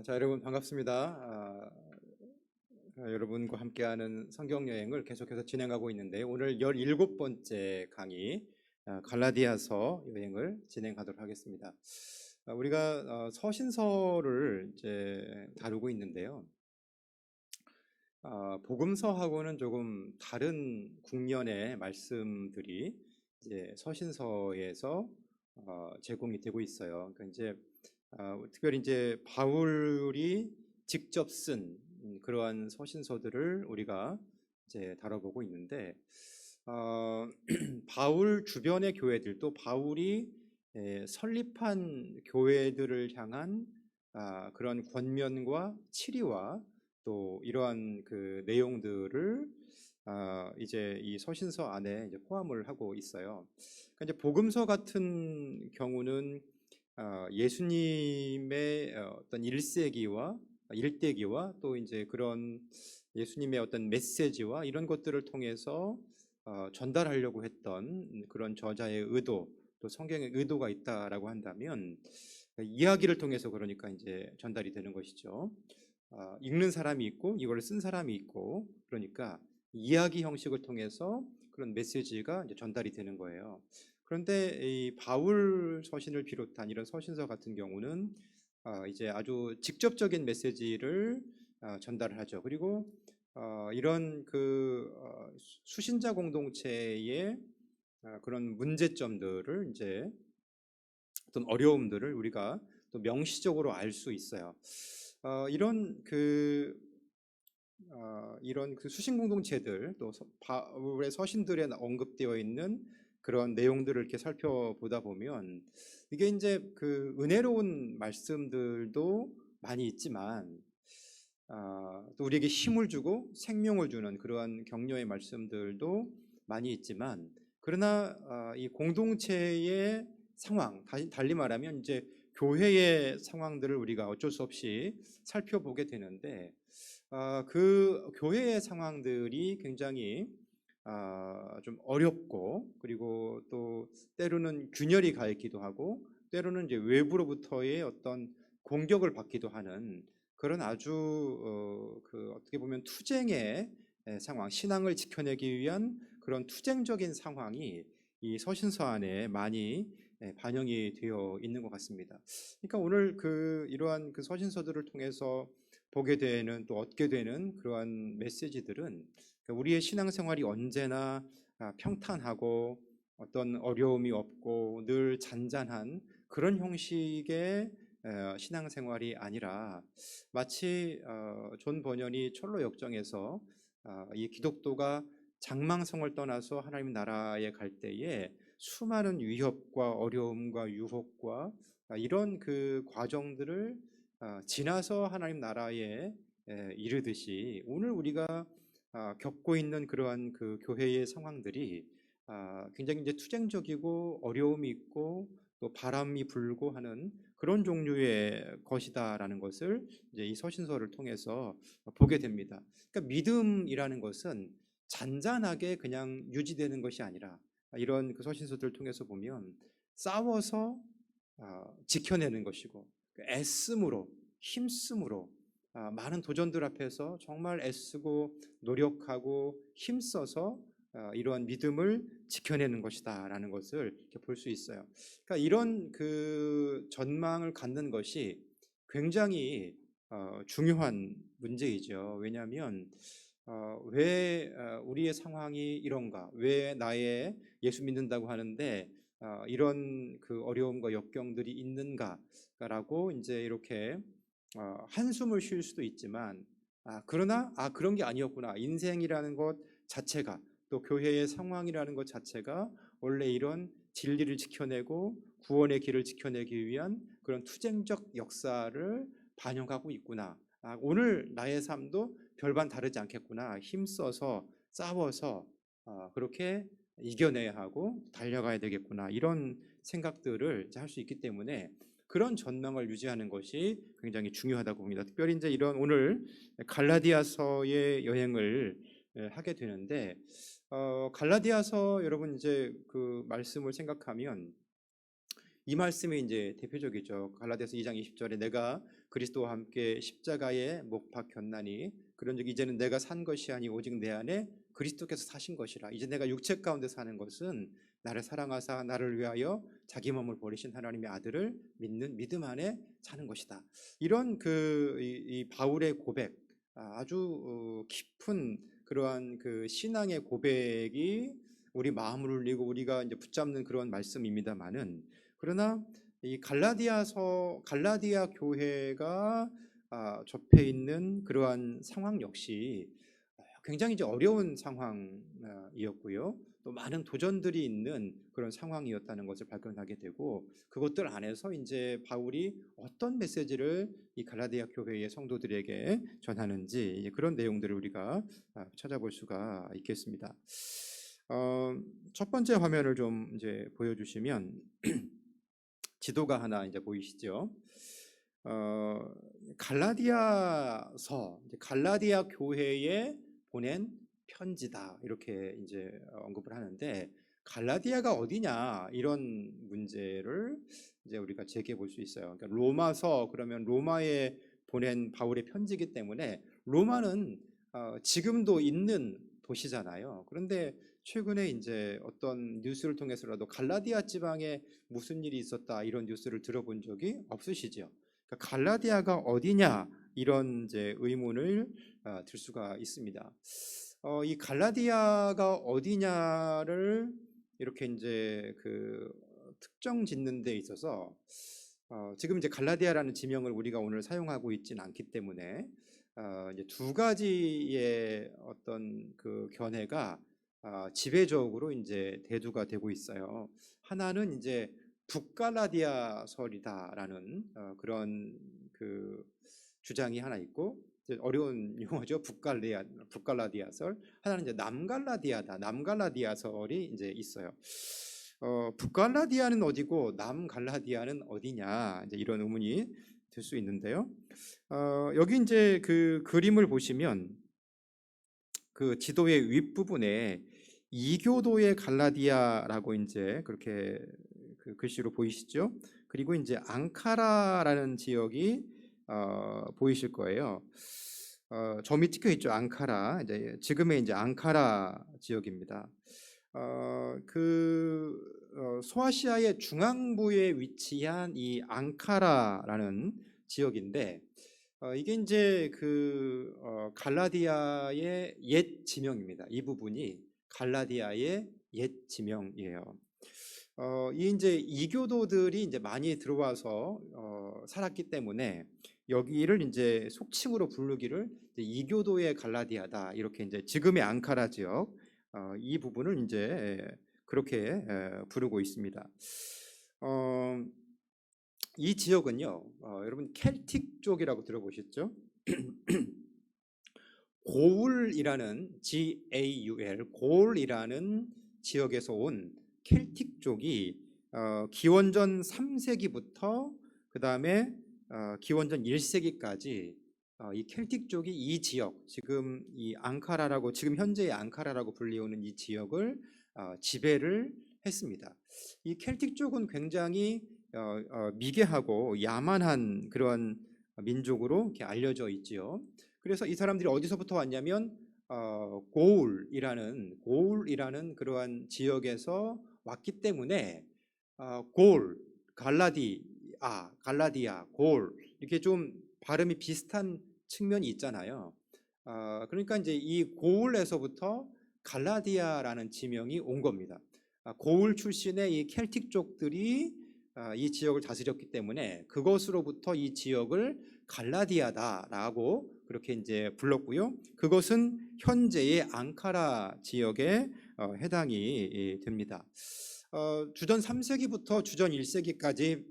자, 여러분 반갑습니다. 여러분과 함께하는 성경 여행을 계속해서 진행하고 있는데 오늘 17번째 강의 갈라디아서 여행을 진행하도록 하겠습니다. 우리가 서신서를 이제 다루고 있는데요. 복음서하고는 조금 다른 국면의 말씀들이 이제 서신서에서 제공이 되고 있어요. 그러니까 이제 특별히 이제 바울이 직접 쓴 그러한 서신서들을 우리가 이제 다뤄보고 있는데 바울 주변의 교회들 또 바울이 설립한 교회들을 향한 그런 권면과 치리와 또 이러한 그 내용들을 이제 이 서신서 안에 이제 포함을 하고 있어요. 그러니까 이제 복음서 같은 경우는 예수님의 어떤 일대기와 또 이제 그런 예수님의 어떤 메시지와 이런 것들을 통해서 전달하려고 했던 그런 저자의 의도 또 성경의 의도가 있다라고 한다면 이야기를 통해서 그러니까 이제 전달이 되는 것이죠. 읽는 사람이 있고 이걸 쓴 사람이 있고 그러니까 이야기 형식을 통해서 그런 메시지가 이제 전달이 되는 거예요. 그런데 이 바울 서신을 비롯한 이런 서신서 같은 경우는 이제 아주 직접적인 메시지를 전달을 하죠. 그리고 이런 그 수신자 공동체의 그런 문제점들을 이제 어떤 어려움들을 우리가 또 명시적으로 알 수 있어요. 이런 그 수신 공동체들 또 바울의 서신들에 언급되어 있는 그런 내용들을 이렇게 살펴보다 보면 이게 이제 그 은혜로운 말씀들도 많이 있지만 또 우리에게 힘을 주고 생명을 주는 그러한 격려의 말씀들도 많이 있지만 그러나 이 공동체의 상황, 달리 말하면 이제 교회의 상황들을 우리가 어쩔 수 없이 살펴보게 되는데 그 교회의 상황들이 굉장히 좀 어렵고 그리고 또 때로는 균열이 가 있기도 하고 때로는 이제 외부로부터의 어떤 공격을 받기도 하는 그런 아주 그 어떻게 보면 투쟁의 상황, 신앙을 지켜내기 위한 그런 투쟁적인 상황이 이 서신서 안에 많이 반영이 되어 있는 것 같습니다. 그러니까 오늘 이러한 그 서신서들을 통해서 보게 되는 또 얻게 되는 그러한 메시지들은 우리의 신앙생활이 언제나 평탄하고 어떤 어려움이 없고 늘 잔잔한 그런 형식의 신앙생활이 아니라 마치 존 버년이 철로 역정에서 이 기독도가 장망성을 떠나서 하나님 나라에 갈 때에 수많은 위협과 어려움과 유혹과 이런 그 과정들을 지나서 하나님 나라에 이르듯이 오늘 우리가 겪고 있는 그러한 그 교회의 상황들이 굉장히 이제 투쟁적이고 어려움이 있고 또 바람이 불고 하는 그런 종류의 것이다라는 것을 이제 이 서신서를 통해서 보게 됩니다. 그러니까 믿음이라는 것은 잔잔하게 그냥 유지되는 것이 아니라 이런 그 서신서들을 통해서 보면 싸워서 지켜내는 것이고 애씀으로 힘쓰므로 많은 도전들 앞에서 정말 애쓰고 노력하고 힘써서 이러한 믿음을 지켜내는 것이다라는 것을 볼 수 있어요. 그러니까 이런 그 전망을 갖는 것이 굉장히 중요한 문제이죠. 왜냐하면 왜 우리의 상황이 이런가? 왜 나의 예수 믿는다고 하는데 이런 그 어려움과 역경들이 있는가라고 이제 이렇게 한숨을 쉴 수도 있지만 그러나 그런 게 아니었구나. 인생이라는 것 자체가 또 교회의 상황이라는 것 자체가 원래 이런 진리를 지켜내고 구원의 길을 지켜내기 위한 그런 투쟁적 역사를 반영하고 있구나. 오늘 나의 삶도 별반 다르지 않겠구나. 힘써서 싸워서 그렇게 이겨내야 하고 달려가야 되겠구나. 이런 생각들을 할 수 있기 때문에 그런 전망을 유지하는 것이 굉장히 중요하다고 봅니다. 특별히 이제 이런 오늘 갈라디아서의 여행을 하게 되는데 갈라디아서 여러분 이제 그 말씀을 생각하면 이 말씀이 이제 대표적이죠. 갈라디아서 2장 20절에 내가 그리스도와 함께 십자가에 못 박혔나니 그런즉 이제는 내가 산 것이 아니 오직 내 안에 그리스도께서 사신 것이라. 이제 내가 육체 가운데 사는 것은 나를 사랑하사 나를 위하여 자기 몸을 버리신 하나님의 아들을 믿는 믿음 안에 사는 것이다. 이런 이 바울의 고백, 아주 깊은 그러한 그 신앙의 고백이 우리 마음을 울리고 우리가 이제 붙잡는 그런 말씀입니다만은, 그러나 이 갈라디아 교회가 접해 있는 그러한 상황 역시 굉장히 이제 어려운 상황이었고요. 또 많은 도전들이 있는 그런 상황이었다는 것을 발견하게 되고, 그것들 안에서 이제 바울이 어떤 메시지를 이 갈라디아 교회의 성도들에게 전하는지 그런 내용들을 우리가 찾아볼 수가 있겠습니다. 첫 번째 화면을 좀 이제 보여주시면 지도가 하나 이제 보이시죠? 갈라디아서, 갈라디아 교회에 보낸 편지다 이렇게 이제 언급을 하는데, 갈라디아가 어디냐 이런 문제를 이제 우리가 제기해 볼 수 있어요. 그러니까 로마서 그러면 로마에 보낸 바울의 편지이기 때문에 로마는 지금도 있는 도시잖아요. 그런데 최근에 이제 어떤 뉴스를 통해서라도 갈라디아 지방에 무슨 일이 있었다 이런 뉴스를 들어본 적이 없으시죠? 그러니까 갈라디아가 어디냐 이런 이제 의문을 들 수가 있습니다. 이 갈라디아가 어디냐를 이렇게 이제 그 특정 짓는 데 있어서 지금 이제 갈라디아라는 지명을 우리가 오늘 사용하고 있지는 않기 때문에 이제 두 가지의 어떤 그 견해가 지배적으로 이제 대두가 되고 있어요. 하나는 이제 북갈라디아설이다라는 그런 그 주장이 하나 있고, 어려운 용어죠. 북갈라디아설. 하나는 이제 남갈라디아설이 이제 있어요. 북갈라디아는 어디고 남갈라디아는 어디냐 이제 이런 의문이 들 수 있는데요. 여기 이제 그 그림을 보시면 그 지도의 윗부분에 이교도의 갈라디아라고 이제 그렇게 그 글씨로 보이시죠? 그리고 이제 앙카라라는 지역이 보이실 거예요. 점이 찍혀 있죠. 앙카라. 이제 지금의 이제 앙카라 지역입니다. 소아시아의 중앙부에 위치한 이 앙카라라는 지역인데, 이게 이제 갈라디아의 옛 지명입니다. 이 부분이 갈라디아의 옛 지명이에요. 이 이제 이교도들이 이제 많이 들어와서 살았기 때문에 여기를 이제 속칭으로 부르기를 이제 이교도의 갈라디아다 이렇게 이제 지금의 앙카라 지역 이 부분을 이제 그렇게 부르고 있습니다. 이 지역은요, 여러분 켈틱 쪽이라고 들어보셨죠? 고울이라는 GAUL 고울이라는 지역에서 온 켈틱 쪽이 기원전 3세기부터 그 다음에 기원전 1세기까지 이 켈틱 쪽이 이 지역, 지금 이 앙카라라고 지금 현재의 앙카라라고 불리우는 이 지역을 지배를 했습니다. 이 켈틱 쪽은 굉장히 미개하고 야만한 그런 민족으로 이렇게 알려져 있지요. 그래서 이 사람들이 어디서부터 왔냐면 고울이라는 그러한 지역에서 왔기 때문에 고울, 갈라디아, 고울 이렇게 좀 발음이 비슷한 측면이 있잖아요. 그러니까 이제 이 고울에서부터 갈라디아라는 지명이 온 겁니다. 고울 출신의 이 켈틱 족들이 이 지역을 다스렸기 때문에 그것으로부터 이 지역을 갈라디아다라고 그렇게 이제 불렀고요. 그것은 현재의 앙카라 지역에 해당이 됩니다. 주전 3세기부터 주전 1세기까지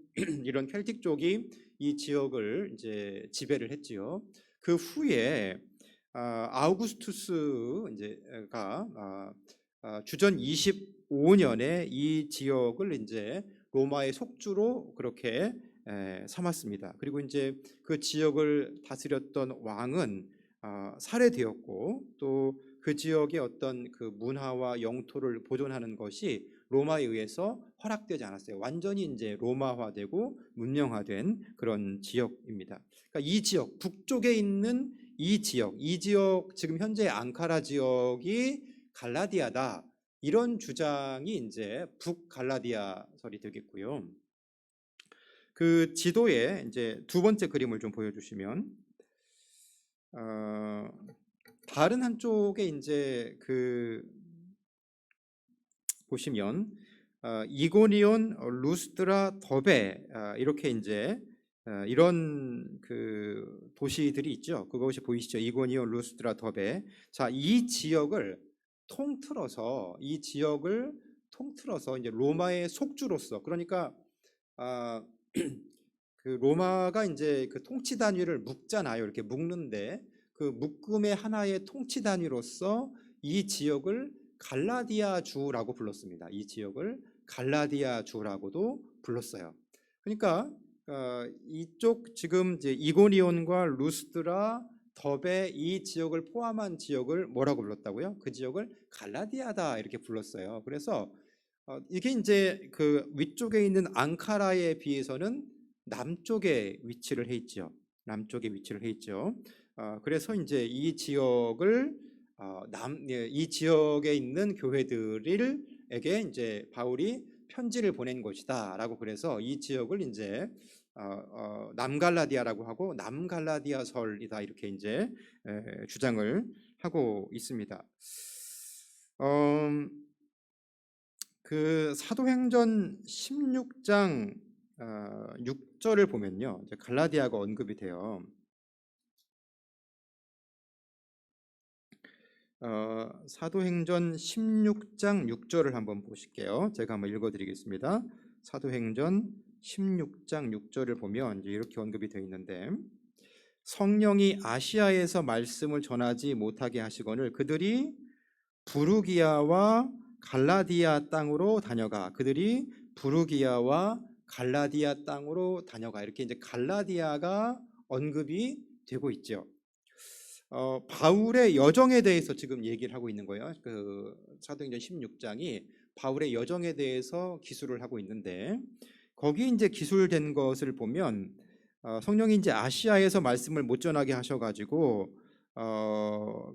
이런 켈틱 족이 이 지역을 이제 지배를 했지요. 그 후에 아우구스투스 이제가 주전 25년에 이 지역을 이제 로마의 속주로 그렇게 삼았습니다. 그리고 이제 그 지역을 다스렸던 왕은 살해되었고, 또 그 지역의 어떤 그 문화와 영토를 보존하는 것이 로마에 의해서 허락되지 않았어요. 완전히 이제 로마화되고 문명화된 그런 지역입니다. 그러니까 이 지역, 북쪽에 있는 이 지역 지금 현재 앙카라 지역이 갈라디아다. 이런 주장이 이제 북갈라디아설이 되겠고요. 그 지도에 이제 두 번째 그림을 좀 보여주시면, 다른 한쪽에 이제 그 보시면 이고니온, 루스드라, 더베, 이렇게 이제 이런 그 도시들이 있죠. 그것이 보이시죠? 이고니온, 루스드라, 더베. 자, 이 지역을 통틀어서 이제 로마의 속주로서, 그러니까 아, 그 로마가 이제 그 통치 단위를 묶잖아요. 이렇게 묶는데 그 묶음의 하나의 통치 단위로서 이 지역을 갈라디아 주라고 불렀습니다. 이 지역을 갈라디아 주라고도 불렀어요. 그러니까 이쪽 지금 이제 이고니온과 루스드라, 더베 이 지역을 포함한 지역을 뭐라고 불렀다고요? 그 지역을 갈라디아다 이렇게 불렀어요. 그래서 이게 이제 그 위쪽에 있는 앙카라에 비해서는 남쪽에 위치를 해 있죠. 남쪽에 위치를 해 있죠. 그래서 이제 이 지역을 이 지역에 있는 교회들에게 이제 바울이 편지를 보낸 것이다라고, 그래서 이 지역을 이제 남갈라디아라고 하고 남갈라디아설이다 이렇게 이제 주장을 하고 있습니다. 그 사도행전 16장 6절을 보면요, 이제 갈라디아가 언급이 돼요. 사도행전 16장 6절을 한번 보실게요. 제가 한번 읽어드리겠습니다. 사도행전 16장 6절을 보면 이제 이렇게 언급이 되어 있는데, 성령이 아시아에서 말씀을 전하지 못하게 하시거늘 그들이 부르기아와 갈라디아 땅으로 다녀가. 그들이 부르기아와 갈라디아 땅으로 다녀가. 이렇게 이제 갈라디아가 언급이 되고 있죠. 바울의 여정에 대해서 지금 얘기를 하고 있는 거예요. 그 사도행전 16장이 바울의 여정에 대해서 기술을 하고 있는데, 거기 이제 기술된 것을 보면 성령이 이제 아시아에서 말씀을 못 전하게 하셔가지고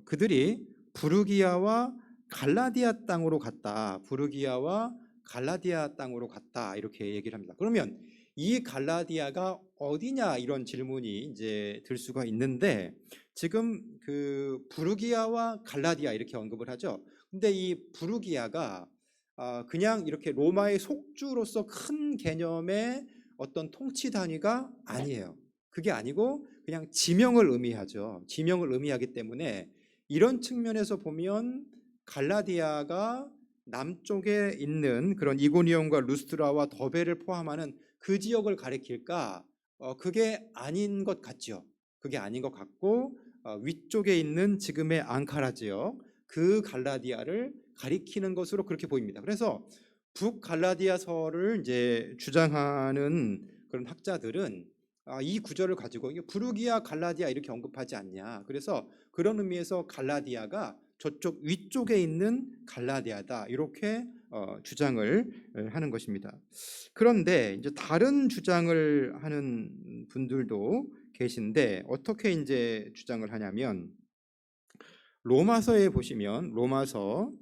그들이 부르기아와 갈라디아 땅으로 갔다. 부르기아와 갈라디아 땅으로 갔다. 이렇게 얘기를 합니다. 그러면 이 갈라디아가 어디냐 이런 질문이 이제 들 수가 있는데, 지금 그 부르기아와 갈라디아 이렇게 언급을 하죠. 근데 이 부르기아가 그냥 이렇게 로마의 속주로서 큰 개념의 어떤 통치 단위가 아니에요. 그게 아니고 그냥 지명을 의미하죠. 지명을 의미하기 때문에 이런 측면에서 보면 갈라디아가 남쪽에 있는 그런 이고니온과 루스트라와 더베를 포함하는 그 지역을 가리킬까? 그게 아닌 것 같죠. 그게 아닌 것 같고 위쪽에 있는 지금의 앙카라 지역, 그 갈라디아를 가리키는 것으로 그렇게 보입니다. 그래서 북갈라디아설을 이제 주장하는 그런 학자들은 이 구절을 가지고 부르기아, 갈라디아 이렇게 언급하지 않냐. 그래서 그런 의미에서 갈라디아가 저쪽 위쪽에 있는 갈라디아다 이렇게 주장을 하는 것입니다. 그런데 이제 다른 주장을 하는 분들도 계신데, 어떻게 이제 주장을 하냐면, 로마서에 보시면 로마서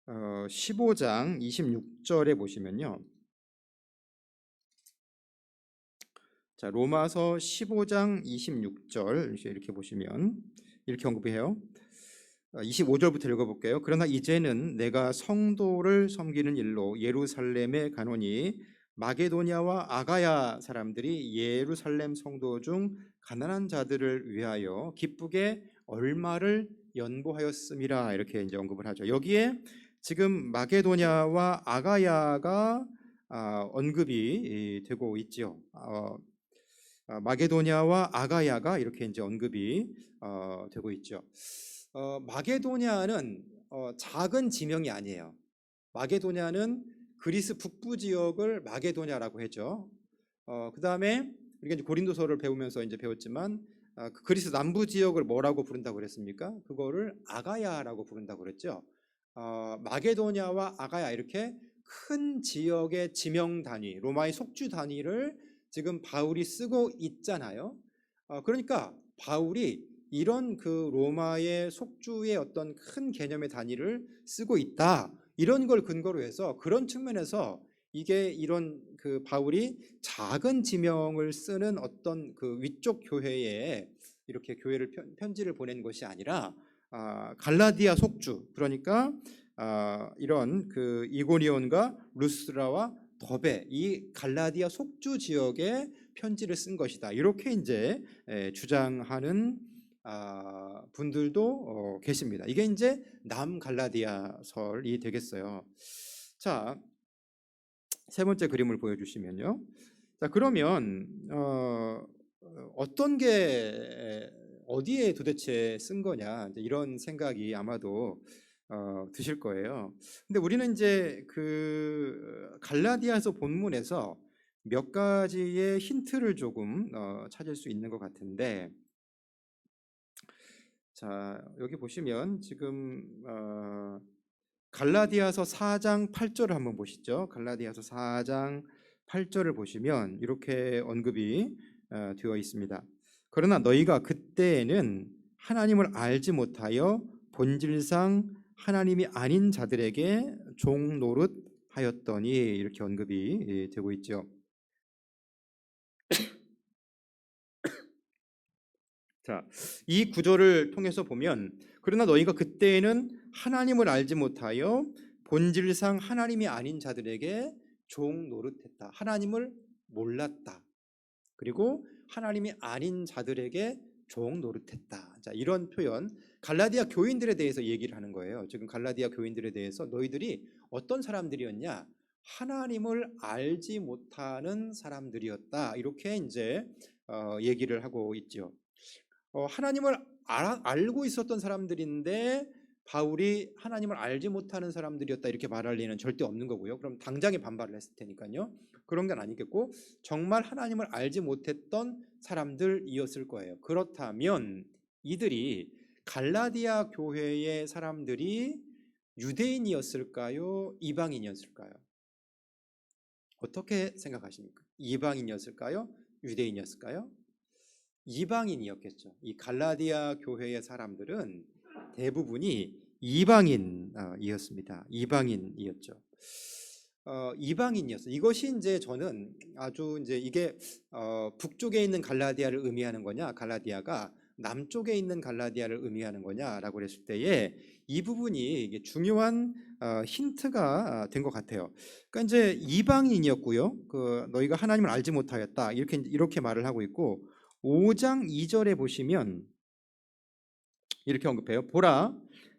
15장 26절에 보시면요. 자, 로마서 15장 26절 이렇게 보시면 이렇게 언급해요. 25절부터 읽어볼게요. 그러나 이제는 내가 성도를 섬기는 일로 예루살렘에 가노니 마게도냐와 아가야 사람들이 예루살렘 성도 중 가난한 자들을 위하여 기쁘게 얼마를 연보하였음이라 이렇게 이제 언급을 하죠. 여기에 지금 마게도냐와 아가야가 언급이 되고 있죠. 마게도냐와 아가야가 이렇게 이제 언급이 되고 있죠. 마게도냐는 작은 지명이 아니에요. 마게도냐는 그리스 북부 지역을 마게도냐라고 했죠. 그 다음에 우리가 이제 고린도서를 배우면서 이제 배웠지만 그 그리스 남부 지역을 뭐라고 부른다고 그랬습니까? 그거를 아가야라고 부른다고 그랬죠. 마게도냐와 아가야 이렇게 큰 지역의 지명 단위, 로마의 속주 단위를 지금 바울이 쓰고 있잖아요. 그러니까 바울이 이런 그 로마의 속주의 어떤 큰 개념의 단위를 쓰고 있다. 이런 걸 근거로 해서 그런 측면에서 이게 이런 그 바울이 작은 지명을 쓰는 어떤 그 위쪽 교회에 이렇게 교회를 편지를 보낸 것이 아니라 갈라디아 속주, 그러니까 이런 그 이고니온과 루스라와 더베, 이 갈라디아 속주 지역에 편지를 쓴 것이다. 이렇게 이제 주장하는 분들도 계십니다. 이게 이제 남갈라디아설이 되겠어요. 자, 세 번째 그림을 보여주시면요. 자, 그러면 어떤 게 어디에 도대체 쓴 거냐, 이제 이런 생각이 아마도 드실 거예요. 근데 우리는 이제 그 갈라디아서 본문에서 몇 가지의 힌트를 조금 찾을 수 있는 것 같은데, 자, 여기 보시면 지금 갈라디아서 4장 8절을 한번 보시죠. 갈라디아서 4장 8절을 보시면 이렇게 언급이 되어 있습니다. 그러나 너희가 그때에는 하나님을 알지 못하여 본질상 하나님이 아닌 자들에게 종노릇하였더니, 이렇게 언급이 되고 있죠. 자, 이 구절을 통해서 보면, 그러나 너희가 그때에는 하나님을 알지 못하여 본질상 하나님이 아닌 자들에게 종 노릇했다. 하나님을 몰랐다. 그리고 하나님이 아닌 자들에게 종 노릇했다. 자, 이런 표현, 갈라디아 교인들에 대해서 얘기를 하는 거예요. 지금 갈라디아 교인들에 대해서 너희들이 어떤 사람들이었냐? 하나님을 알지 못하는 사람들이었다. 이렇게 이제 얘기를 하고 있죠. 하나님을 알고 있었던 사람들인데 바울이 하나님을 알지 못하는 사람들이었다 이렇게 말할 리는 절대 없는 거고요. 그럼 당장에 반발을 했을 테니까요. 그런 건 아니겠고 정말 하나님을 알지 못했던 사람들이었을 거예요. 그렇다면 이들이 갈라디아 교회의 사람들이 유대인이었을까요? 이방인이었을까요? 어떻게 생각하십니까? 이방인이었을까요? 유대인이었을까요? 이방인이었겠죠. 이 갈라디아 교회의 사람들은 대부분이 이방인이었습니다. 이방인이었죠. 이방인이었어요. 이것이 이제 저는 아주 이제 이게 북쪽에 있는 갈라디아를 의미하는 거냐, 갈라디아가 남쪽에 있는 갈라디아를 의미하는 거냐라고 그랬을 때에 이 부분이 이게 중요한 힌트가 된 것 같아요. 그러니까 이제 이방인이었고요. 그 너희가 하나님을 알지 못하였다 이렇게 말을 하고 있고 5장 2절에 보시면 이렇게 언급해요. 보라,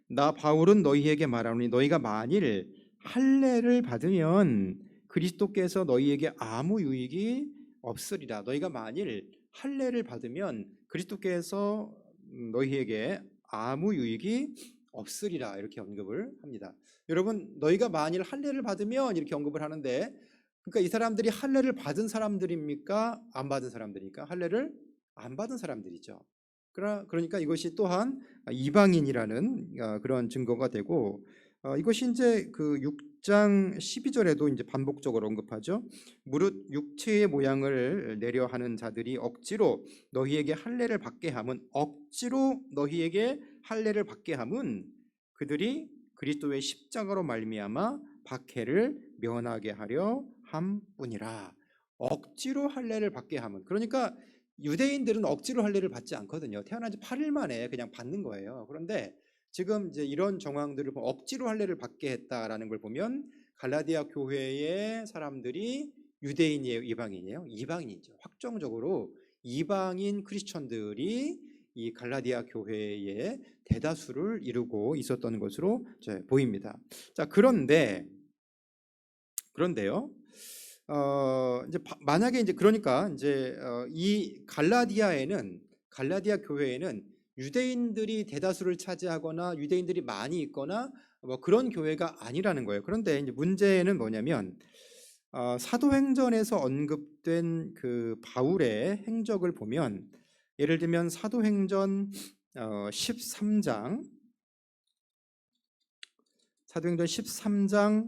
나 바울은 너희에게 말하노니 너희가 만일 할례를 받으면 그리스도께서 너희에게 아무 유익이 없으리라. 너희가 만일 할례를 받으면 그리스도께서 너희에게 아무 유익이 없으리라. 이렇게 언급을 합니다. 여러분, 너희가 만일 할례를 받으면 이렇게 언급을 하는데, 그러니까 이 사람들이 할례를 받은 사람들입니까? 안 받은 사람들입니까? 할례를 안 받은 사람들이죠. 그러니까 이것이 또한 이방인이라는 그런 증거가 되고, 이것이 이제 그 6장 12절에도 이제 반복적으로 언급하죠. 무릇 육체의 모양을 내려 하는 자들이 억지로 너희에게 할례를 받게 함은 억지로 너희에게 할례를 받게 함은 그들이 그리스도의 십자가로 말미암아 박해를 면하게 하려 함뿐이라. 억지로 할례를 받게 함은, 그러니까 유대인들은 억지로 할례를 받지 않거든요. 태어난 지 8일 만에 그냥 받는 거예요. 그런데 지금 이제 이런 정황들을 보면 억지로 할례를 받게 했다라는 걸 보면 갈라디아 교회의 사람들이 유대인이에요, 이방인이에요? 이방인이죠. 확정적으로 이방인 크리스천들이 이 갈라디아 교회의 대다수를 이루고 있었던 것으로 보입니다. 자, 그런데요. 이제 만약에 이제 그러니까 이제 이 갈라디아 교회에는 유대인들이 대다수를 차지하거나 유대인들이 많이 있거나 뭐 그런 교회가 아니라는 거예요. 그런데 이제 문제는 뭐냐면 사도행전에서 언급된 그 바울의 행적을 보면, 예를 들면 사도행전 13장 사도행전 13장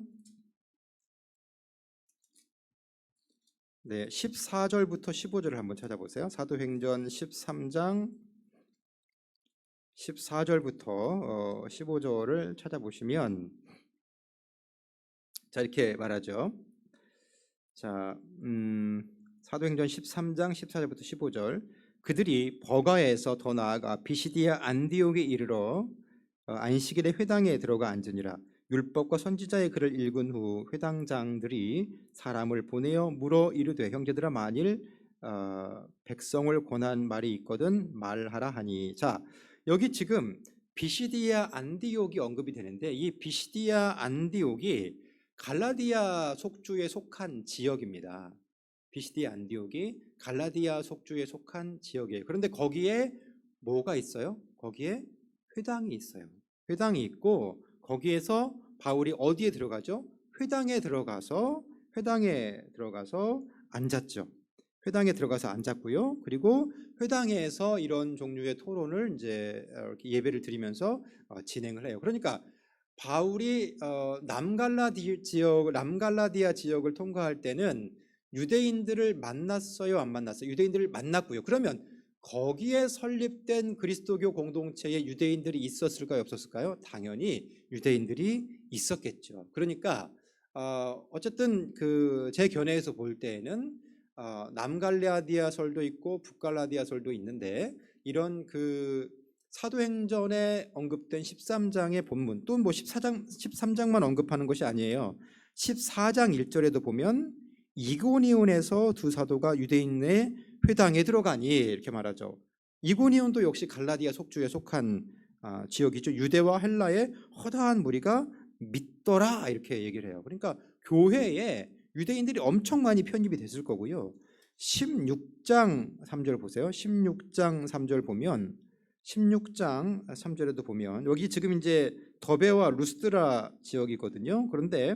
14절부터 15절을 한번 찾아보세요. 사도행전 13장 14절부터 15절을 찾아보시면 자 이렇게 말하죠. 자, 사도행전 13장 14절부터 15절. 그들이 버가에서 더 나아가 비시디아 안디옥에 이르러 안식일에 회당에 들어가 앉으니라. 율법과 선지자의 글을 읽은 후 회당장들이 사람을 보내어 물어 이르되 형제들아 만일 백성을 권한 말이 있거든 말하라 하니. 자, 여기 지금 비시디아 안디옥이 언급이 되는데 이 비시디아 안디옥이 갈라디아 속주에 속한 지역입니다. 비시디아 안디옥이 갈라디아 속주에 속한 지역이에요. 그런데 거기에 뭐가 있어요? 거기에 회당이 있어요. 회당이 있고 거기에서 바울이 어디에 들어가죠? 회당에 들어가서 앉았죠. 회당에 들어가서 앉았고요. 그리고 회당에서 이런 종류의 토론을 이제 이렇게 예배를 드리면서 진행을 해요. 그러니까 바울이 남갈라디아 지역을 통과할 때는 유대인들을 만났어요, 안 만났어요? 유대인들을 만났고요. 그러면 거기에 설립된 그리스도교 공동체에 유대인들이 있었을까요, 없었을까요? 당연히 유대인들이 있었겠죠. 그러니까 어쨌든 그 제 견해에서 볼 때에는 남갈라디아설도 있고 북갈라디아설도 있는데 이런 그 사도행전에 언급된 13장의 본문 또 뭐 13장만 언급하는 것이 아니에요. 14장 1절에도 보면 이고니온에서 두 사도가 유대인의 회당에 들어가니 이렇게 말하죠. 이고니온도 역시 갈라디아 속주에 속한 지역이죠. 유대와 헬라의 허다한 무리가 믿더라 이렇게 얘기를 해요. 그러니까 교회에 유대인들이 엄청 많이 편입이 됐을 거고요. 16장 3절 보세요. 16장 3절 보면 16장 3절에도 보면 여기 지금 이제 더베와 루스드라 지역이거든요. 그런데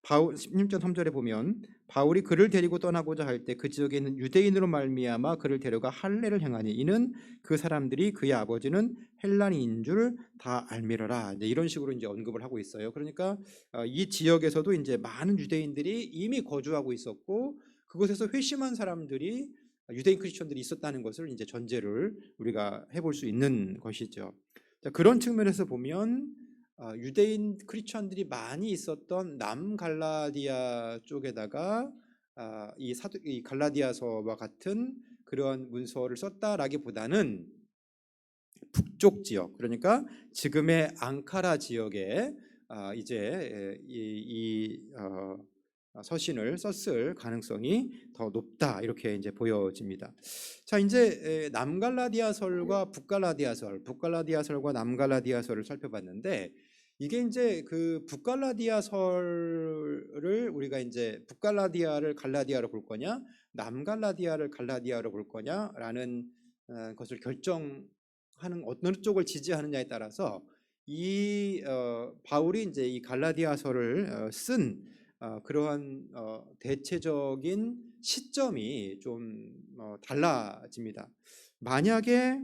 16장 3절에 보면 바울이 그를 데리고 떠나고자 할 때 그 지역에 있는 유대인으로 말미암아 그를 데려가 할례를 행하니 이는 그 사람들이 그의 아버지는 헬라인인 줄 다 알미러라. 이제 이런 식으로 이제 언급을 하고 있어요. 그러니까 이 지역에서도 이제 많은 유대인들이 이미 거주하고 있었고 그곳에서 회심한 사람들이 유대인 크리스천들이 있었다는 것을 이제 전제를 우리가 해볼 수 있는 것이죠. 자, 그런 측면에서 보면 유대인 크리스천들이 많이 있었던 남갈라디아 쪽에다가 이 갈라디아서와 같은 그런 문서를 썼다라기보다는 북쪽 지역, 그러니까 지금의 앙카라 지역에 이제 이 서신을 썼을 가능성이 더 높다 이렇게 이제 보여집니다. 자, 이제 남갈라디아설과 북갈라디아설과 남갈라디아설을 살펴봤는데 이게 이제 그 북갈라디아설을 우리가 이제 북갈라디아를 갈라디아로 볼 거냐, 남갈라디아를 갈라디아로 볼 거냐라는 것을 결정하는 어느 쪽을 지지하느냐에 따라서 이 바울이 이제 이 갈라디아서를 쓴 그러한 대체적인 시점이 좀 달라집니다. 만약에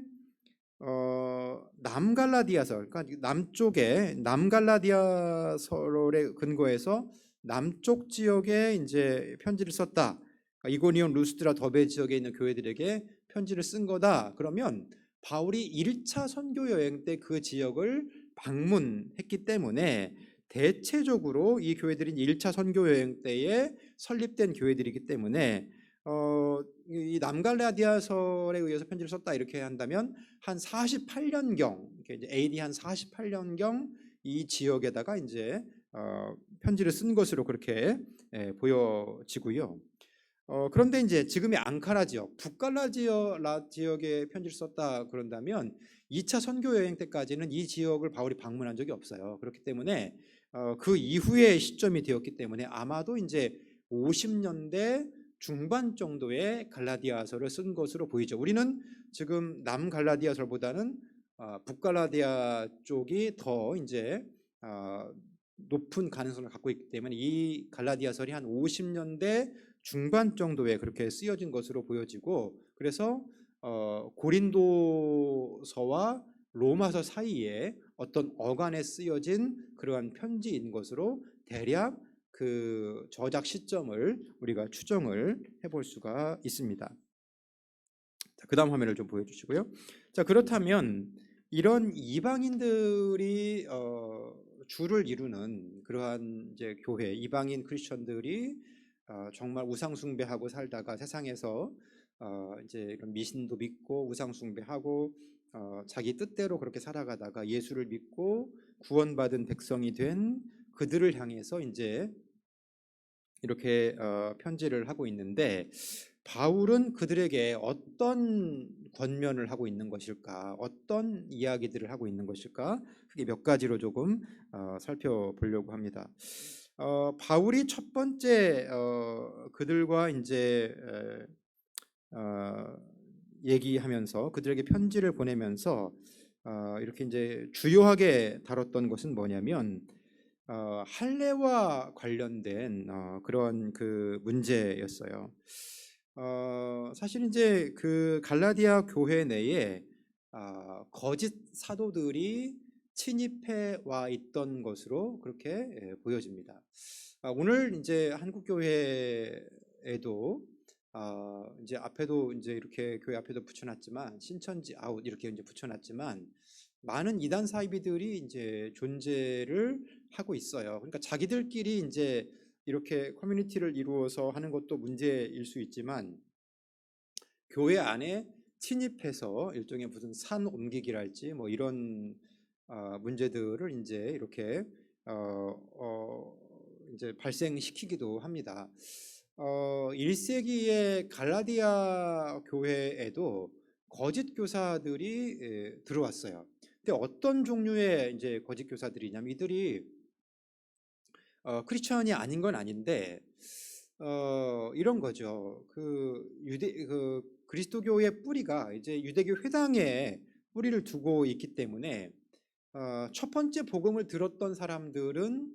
남갈라디아서, 그러니까 남쪽에 남갈라디아서에 근거해서 남쪽 지역에 이제 편지를 썼다. 그러니까 이고니온, 루스드라, 더베 지역에 있는 교회들에게 편지를 쓴 거다. 그러면 바울이 1차 선교 여행 때 그 지역을 방문했기 때문에 대체적으로 이 교회들이 1차 선교 여행 때에 설립된 교회들이기 때문에 이 남갈라디아설에 의해서 편지를 썼다 이렇게 한다면 한 48년경, 이제 AD 한 48년경 이 지역에다가 이제 편지를 쓴 것으로 그렇게 보여지고요. 그런데 이제 지금의 앙카라 지역, 북갈라디아 지역에 편지를 썼다 그런다면 2차 선교 여행 때까지는 이 지역을 바울이 방문한 적이 없어요. 그렇기 때문에 그 이후의 시점이 되었기 때문에 아마도 이제 50년대 중반 정도의 갈라디아서를 쓴 것으로 보이죠. 우리는 지금 남갈라디아서보다는 북갈라디아 쪽이 더 이제 높은 가능성을 갖고 있기 때문에 이 갈라디아설이 한 50년대 중반 정도에 그렇게 쓰여진 것으로 보여지고, 그래서 고린도서와 로마서 사이에 어떤 어간에 쓰여진 그러한 편지인 것으로 대략 그 저작 시점을 우리가 추정을 해볼 수가 있습니다. 그 다음 화면을 좀 보여주시고요. 자, 그렇다면 이런 이방인들이 주를 이루는 그러한 이제 교회, 이방인 크리스천들이 정말 우상 숭배하고 살다가 세상에서 이제 이런 미신도 믿고 우상 숭배하고 자기 뜻대로 그렇게 살아가다가 예수를 믿고 구원받은 백성이 된 그들을 향해서 이제 이렇게 편지를 하고 있는데, 바울은 그들에게 어떤 권면을 하고 있는 것일까, 어떤 이야기들을 하고 있는 것일까, 크게 몇 가지로 조금 살펴보려고 합니다. 바울이 첫 번째 그들과 이제 얘기하면서 그들에게 편지를 보내면서 이렇게 이제 주요하게 다뤘던 것은 뭐냐면 할례와 관련된 그런 그 문제였어요. 사실 이제 그 갈라디아 교회 내에 거짓 사도들이 침입해 와 있던 것으로 그렇게 보여집니다. 오늘 이제 한국 교회에도 이제 앞에도 이제 이렇게 교회 앞에도 붙여놨지만 신천지 아웃 이렇게 이제 붙여놨지만 많은 이단 사이비들이 이제 존재를 하고 있어요. 그러니까 자기들끼리 이제 이렇게 커뮤니티를 이루어서 하는 것도 문제일 수 있지만 교회 안에 침입해서 일종의 무슨 산 옮기기랄지 뭐 이런 문제들을 이제 이렇게 이제 발생시키기도 합니다. 1세기의 갈라디아 교회에도 거짓 교사들이 들어왔어요. 근데 어떤 종류의 이제 거짓 교사들이냐면 이들이 크리스천이 아닌 건 아닌데 이런 거죠. 그 그리스도교의 뿌리가 이제 유대교 회당에 뿌리를 두고 있기 때문에 첫 번째 복음을 들었던 사람들은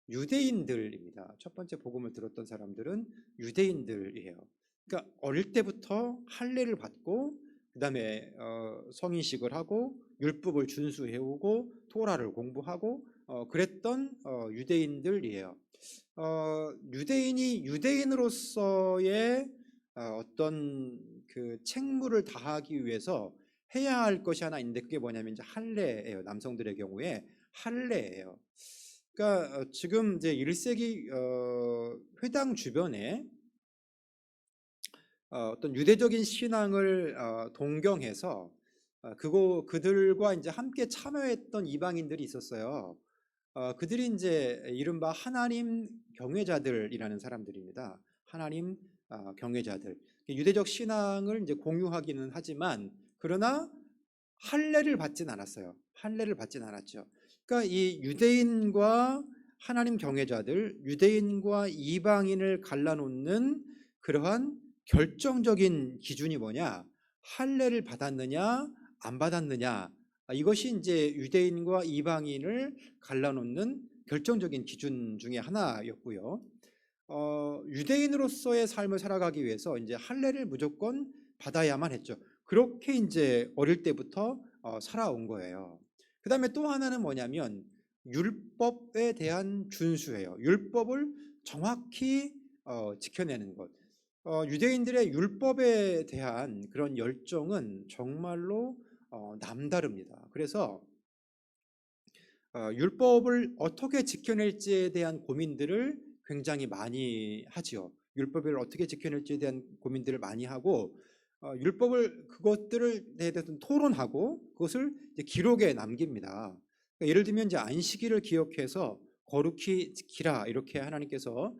유대인들입니다. 첫 번째 복음을 들었던 사람들은 유대인들이에요. 그러니까 어릴 때부터 할례를 받고 그다음에 성인식을 하고 율법을 준수해오고 토라를 공부하고 그랬던 유대인들이에요. 유대인이 유대인으로서의 어떤 그 책무를 다하기 위해서 해야 할 것이 하나 있는데 그게 뭐냐면 이제 할례예요. 남성들의 경우에 할례예요. 그러니까 지금 이제 1세기 회당 주변에 어떤 유대적인 신앙을 동경해서 그들과 이제 함께 참여했던 이방인들이 있었어요. 그들이 이제 이른바 하나님 경외자들이라는 사람들입니다. 하나님 경외자들. 유대적 신앙을 이제 공유하기는 하지만 그러나 할례를 받진 않았어요. 할례를 받진 않았죠. 그러니까 이 유대인과 하나님 경외자들, 유대인과 이방인을 갈라놓는 그러한 결정적인 기준이 뭐냐? 할례를 받았느냐, 안 받았느냐. 이것이 이제 유대인과 이방인을 갈라놓는 결정적인 기준 중에 하나였고요. 유대인으로서의 삶을 살아가기 위해서 이제 할례를 무조건 받아야만 했죠. 그렇게 이제 어릴 때부터 살아온 거예요. 그 다음에 또 하나는 뭐냐면 율법에 대한 준수예요. 율법을 정확히 지켜내는 것. 유대인들의 율법에 대한 그런 열정은 정말로 남다릅니다. 그래서 율법을 어떻게 지켜낼지에 대한 고민들을 굉장히 많이 하지요. 율법을 어떻게 지켜낼지에 대한 고민들을 많이 하고 율법을 그것들을 대해서 토론하고 그것을 이제 기록에 남깁니다. 그러니까 예를 들면 이제 안식일을 기억해서 거룩히 지키라 이렇게 하나님께서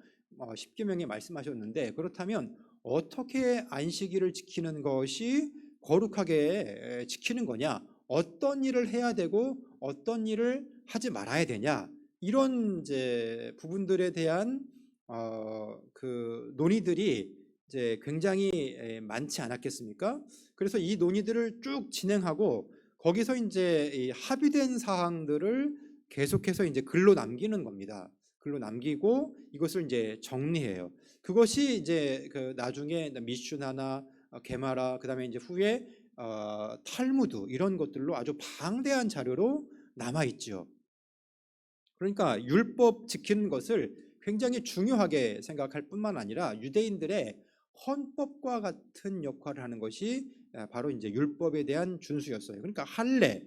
십계명에 말씀하셨는데 그렇다면 어떻게 안식일을 지키는 것이 거룩하게 지키는 거냐? 어떤 일을 해야 되고 어떤 일을 하지 말아야 되냐? 이런 이제 부분들에 대한 그 논의들이 이제 굉장히 많지 않았겠습니까? 그래서 이 논의들을 쭉 진행하고 거기서 이제 이 합의된 사항들을 계속해서 이제 글로 남기는 겁니다. 글로 남기고 이것을 이제 정리해요. 그것이 이제 그 나중에 미슈나나 게마라 그다음에 이제 후에 탈무드 이런 것들로 아주 방대한 자료로 남아 있죠. 그러니까 율법 지키는 것을 굉장히 중요하게 생각할 뿐만 아니라 유대인들의 헌법과 같은 역할을 하는 것이 바로 이제 율법에 대한 준수였어요. 그러니까 할례,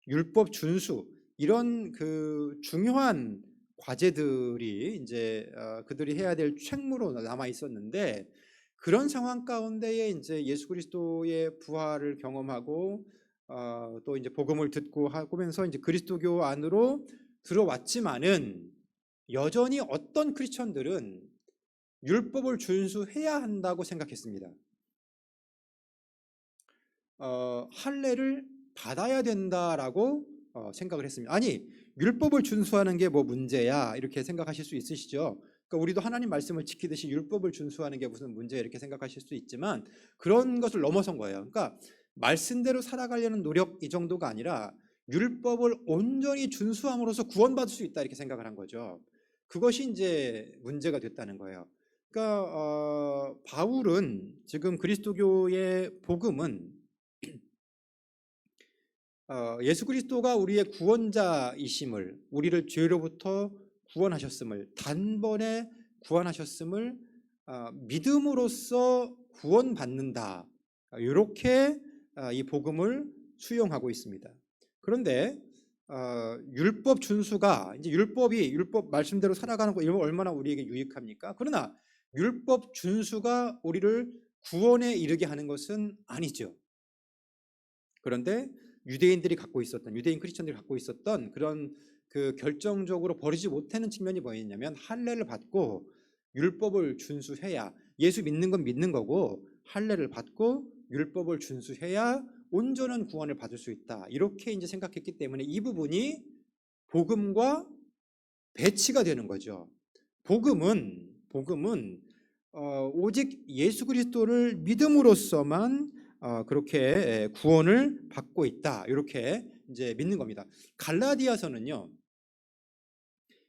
율법 준수 이런 그 중요한 과제들이 이제 그들이 해야 될 책무로 남아 있었는데 그런 상황 가운데에 이제 예수 그리스도의 부활을 경험하고 또 이제 복음을 듣고 하면서 이제 그리스도교 안으로 들어왔지만은 여전히 어떤 크리스천들은 율법을 준수해야 한다고 생각했습니다. 할례를 받아야 된다라고 생각을 했습니다. 아니 율법을 준수하는 게 뭐 문제야 이렇게 생각하실 수 있으시죠. 그러니까 우리도 하나님 말씀을 지키듯이 율법을 준수하는 게 무슨 문제야 이렇게 생각하실 수 있지만 그런 것을 넘어선 거예요. 그러니까 말씀대로 살아가려는 노력 이 정도가 아니라 율법을 온전히 준수함으로써 구원받을 수 있다 이렇게 생각을 한 거죠. 그것이 이제 문제가 됐다는 거예요. 그러니까 바울은 지금 그리스도교의 복음은 예수 그리스도가 우리의 구원자이심을 우리를 죄로부터 구원하셨음을 단번에 구원하셨음을 믿음으로써 구원받는다 이렇게 이 복음을 수용하고 있습니다. 그런데 율법 준수가 이제 율법 말씀대로 살아가는 거 이거 얼마나 우리에게 유익합니까? 그러나 율법 준수가 우리를 구원에 이르게 하는 것은 아니죠. 그런데 유대인 크리스천들이 갖고 있었던 그런 그 결정적으로 버리지 못하는 측면이 뭐였냐면 할례를 받고 율법을 준수해야 예수 믿는 건 믿는 거고 할례를 받고 율법을 준수해야 온전한 구원을 받을 수 있다. 이렇게 이제 생각했기 때문에 이 부분이 복음과 배치가 되는 거죠. 복음은 오직 예수 그리스도를 믿음으로써만 그렇게 구원을 받고 있다. 이렇게 이제 믿는 겁니다. 갈라디아서는요.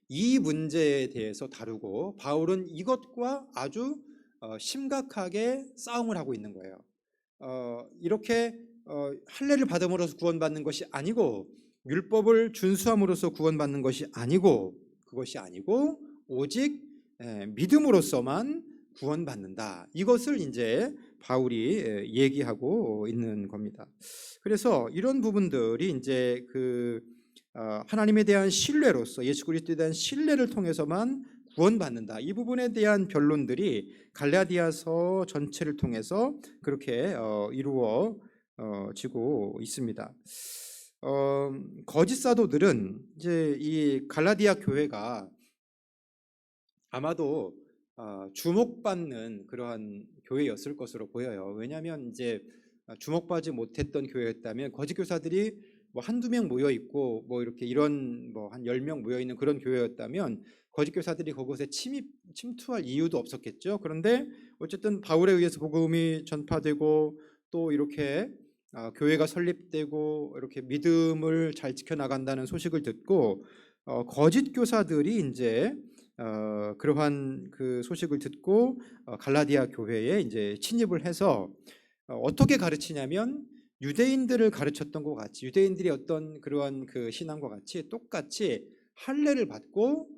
이 문제에 대해서 다루고 바울은 이것과 아주 심각하게 싸움을 하고 있는 거예요. 이렇게 할례를 받음으로써 구원받는 것이 아니고 율법을 준수함으로써 구원받는 것이 아니고 그것이 아니고 오직 믿음으로써만 구원받는다. 이것을 이제 바울이 얘기하고 있는 겁니다. 그래서 이런 부분들이 이제 그 하나님에 대한 신뢰로서 예수 그리스도에 대한 신뢰를 통해서만 구원받는다. 이 부분에 대한 변론들이 갈라디아서 전체를 통해서 그렇게 이루어지고 있습니다. 거짓 사도들은 이제 이 갈라디아 교회가 아마도 주목받는 그러한 교회였을 것으로 보여요. 왜냐하면 이제 주목받지 못했던 교회였다면 거짓 교사들이 뭐 한두 명 모여 있고 뭐 이렇게 이런 뭐 한 10명 모여 있는 그런 교회였다면 거짓 교사들이 그곳에 침투할 이유도 없었겠죠. 그런데 어쨌든 바울에 의해서 복음이 전파되고 또 이렇게 교회가 설립되고 이렇게 믿음을 잘 지켜나간다는 소식을 듣고 거짓 교사들이 이제 그러한 그 소식을 듣고 갈라디아 교회에 이제 침입을 해서 어떻게 가르치냐면 유대인들을 가르쳤던 것 같이 유대인들이 어떤 그러한 그 신앙과 같이 똑같이 할례를 받고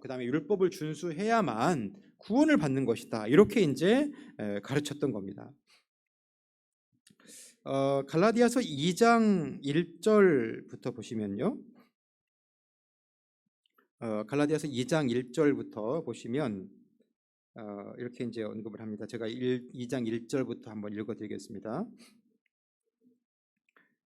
그다음에 율법을 준수해야만 구원을 받는 것이다. 이렇게 이제 가르쳤던 겁니다. 갈라디아서 2장 1절부터 보시면요. 갈라디아서 2장 1절부터 보시면 이렇게 이제 언급을 합니다. 제가 2장 1절부터 한번 읽어드리겠습니다.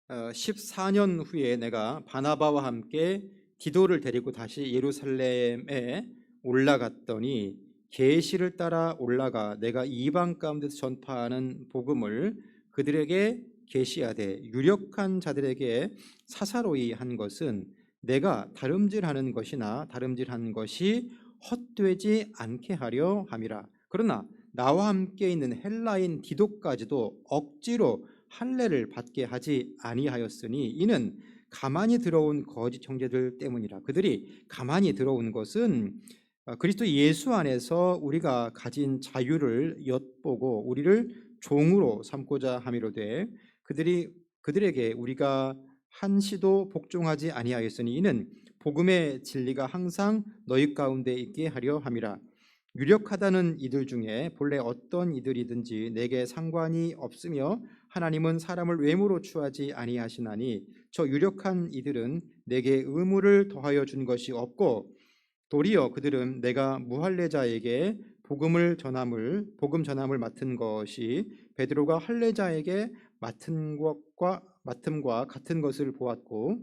14년 후에 내가 바나바와 함께 디도를 데리고 다시 예루살렘에 올라갔더니 계시를 따라 올라가 내가 이방 가운데서 전파하는 복음을 그들에게 계시하되 유력한 자들에게 사사로이 한 것은 내가 다름질하는 것이나 다름질한 것이 헛되지 않게 하려 함이라. 그러나 나와 함께 있는 헬라인 디도까지도 억지로 할례를 받게 하지 아니하였으니 이는 가만히 들어온 거짓 형제들 때문이라. 그들이 가만히 들어온 것은 그리스도 예수 안에서 우리가 가진 자유를 엿보고 우리를 종으로 삼고자 함이로되 그들에게 우리가 한시도 복종하지 아니하였으니 이는 복음의 진리가 항상 너희 가운데 있게 하려 함이라. 유력하다는 이들 중에 본래 어떤 이들이든지 내게 상관이 없으며 하나님은 사람을 외모로 취하지 아니하시나니 저 유력한 이들은 내게 의무를 더하여 준 것이 없고 도리어 그들은 내가 무할례자에게 복음 전함을 맡은 것이 베드로가 할례자에게 맡음과 같은 것을 보았고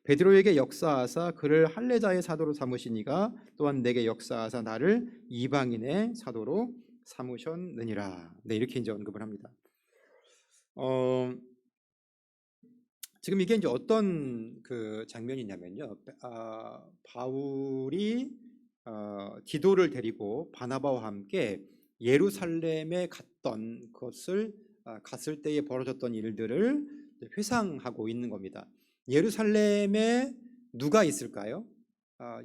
베드로에게 역사하사 그를 할례자의 사도로 삼으시니가 또한 내게 역사하사 나를 이방인의 사도로 삼으셨느니라. 네, 이렇게 이제 언급을 합니다. 지금 이게 이제 어떤 그 장면이냐면요. 바울이 디도를 데리고 바나바와 함께 예루살렘에 갔을 때에 벌어졌던 일들을 회상하고 있는 겁니다. 예루살렘에 누가 있을까요?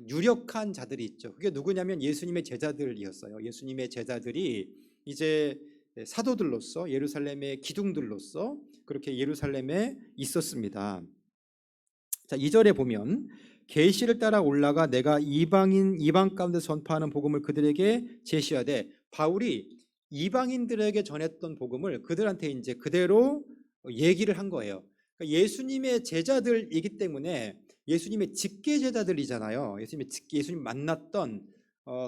유력한 자들이 있죠. 그게 누구냐면 예수님의 제자들이었어요. 예수님의 제자들이 이제 사도들로서 예루살렘의 기둥들로서 그렇게 예루살렘에 있었습니다. 자, 2절에 보면 계시를 따라 올라가 내가 이방 가운데 선포하는 복음을 그들에게 제시하되 바울이 이방인들에게 전했던 복음을 그들한테 이제 그대로 얘기를 한 거예요. 그러니까 예수님의 제자들이기 때문에 예수님의 직계 제자들이잖아요. 예수님 만났던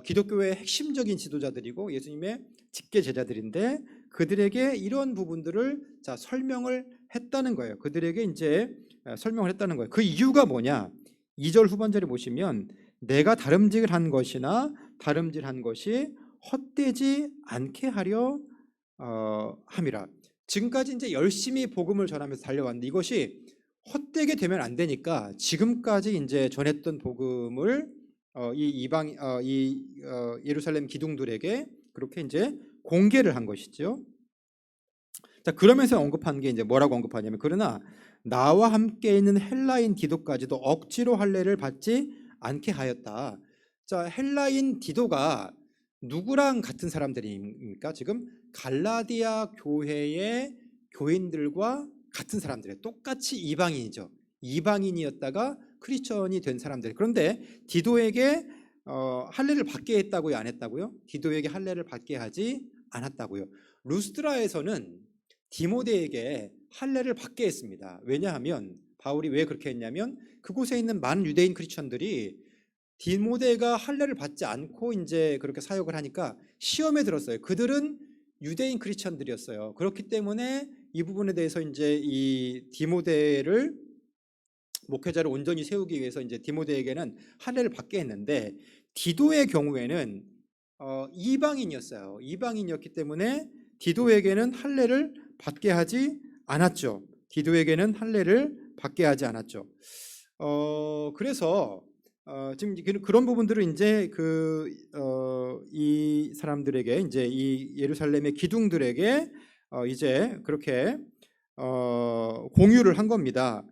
기독교의 핵심적인 지도자들이고 예수님의 직계 제자들인데 그들에게 이런 부분들을 설명을 했다는 거예요. 그들에게 이제 설명을 했다는 거예요. 그 이유가 뭐냐? 2절 후반절에 보시면 내가 다름질한 것이나 다름질한 것이 헛되지 않게 하려 함이라. 지금까지 이제 열심히 복음을 전하면서 달려왔는데 이것이 헛되게 되면 안 되니까 지금까지 이제 전했던 복음을 예루살렘 기둥들에게 그렇게 이제 공개를 한 것이죠. 자, 그러면서 언급한 게 이제 뭐라고 언급하냐면 그러나 나와 함께 있는 헬라인 디도까지도 억지로 할례를 받지 않게 하였다. 자, 헬라인 디도가 누구랑 같은 사람들입니까? 지금 갈라디아 교회의 교인들과 같은 사람들이에요. 똑같이 이방인이죠. 이방인이었다가 크리스천이 된 사람들. 그런데 디도에게 할례를 받게 했다고요? 안 했다고요? 디도에게 할례를 받게 하지 않았다고요. 루스드라에서는 디모데에게 할례를 받게 했습니다. 왜냐하면 바울이 왜 그렇게 했냐면 그곳에 있는 많은 유대인 크리스천들이 디모데가 할례를 받지 않고 이제 그렇게 사역을 하니까 시험에 들었어요. 그들은 유대인 크리스천들이었어요. 그렇기 때문에 이 부분에 대해서 이제 이 디모데를 목회자를 온전히 세우기 위해서 이제 디모데에게는 할례를 받게 했는데 디도의 경우에는 이방인이었어요. 이방인이었기 때문에 디도에게는 할례를 받게 하지 않았죠. 디도에게는 할례를 받게 하지 않았죠. 그래서 지금 그런 부분들을 이제 이 사람들에게 이제 이 예루살렘의 기둥들에게 이제 그렇게 공유를 한 겁니다.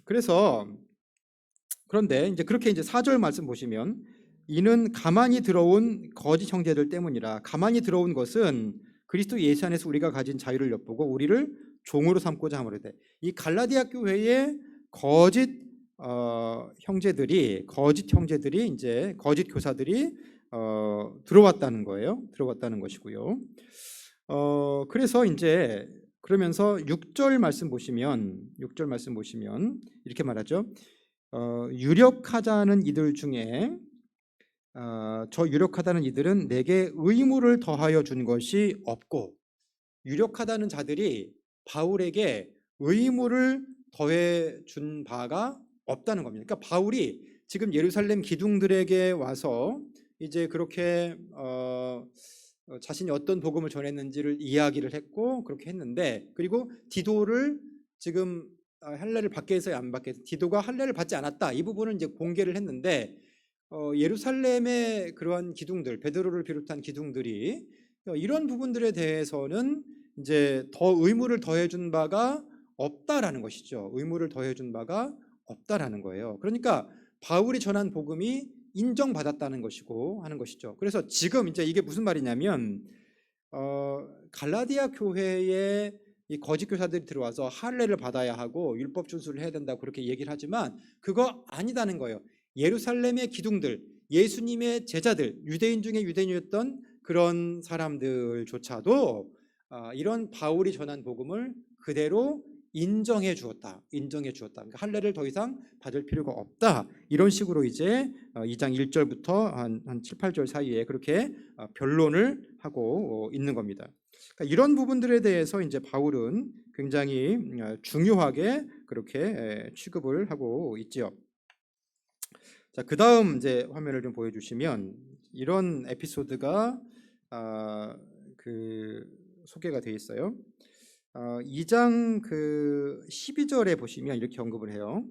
그래서 그런데 이제 그렇게 이제 4절 말씀 보시면 이는 가만히 들어온 거짓 형제들 때문이라. 가만히 들어온 것은 그리스도 예수 안에서 우리가 가진 자유를 엿보고 우리를 종으로 삼고자 함으로 돼. 이 갈라디아 교회의 거짓 형제들이 이제 거짓 교사들이 들어왔다는 거예요. 들어왔다는 것이고요. 그래서 이제 그러면서 6절 말씀 보시면 이렇게 말하죠. 유력하다는 이들 중에 저 유력하다는 이들은 내게 의무를 더하여 준 것이 없고, 유력하다는 자들이 바울에게 의무를 더해 준 바가 없다는 겁니다. 그러니까 바울이 지금 예루살렘 기둥들에게 와서 이제 그렇게 자신이 어떤 복음을 전했는지를 이야기를 했고 그렇게 했는데, 그리고 디도를 지금 할례를 받게 해서 안 받게 해서 디도가 할례를 받지 않았다, 이 부분을 이제 공개를 했는데 예루살렘의 그러한 기둥들, 베드로를 비롯한 기둥들이 이런 부분들에 대해서는 이제 더 의무를 더해준 바가 없다라는 것이죠. 의무를 더해준 바가 없다라는 거예요. 그러니까 바울이 전한 복음이 인정받았다는 것이고 하는 것이죠. 그래서 지금 이제 이게 무슨 말이냐면 갈라디아 교회에 이 거짓 교사들이 들어와서 할례를 받아야 하고 율법 준수를 해야 된다고 그렇게 얘기를 하지만 그거 아니다는 거예요. 예루살렘의 기둥들, 예수님의 제자들, 유대인 중에 유대인이었던 그런 사람들조차도 이런 바울이 전한 복음을 그대로 인정해 주었다. 그러니까 할례를 더 이상 받을 필요가 없다. 이런 식으로 이제 2장 1절부터 한 7, 8절 사이에 그렇게 변론을 하고 있는 겁니다. 그러니까 이런 부분들에 대해서 이제 바울은 굉장히 중요하게 그렇게 취급을 하고 있지요. 자, 그다음 이제 화면을 좀 보여주시면 이런 에피소드가 소개가 되어 있어요. 2장 12절에 보시면 이렇게 언급을 해요.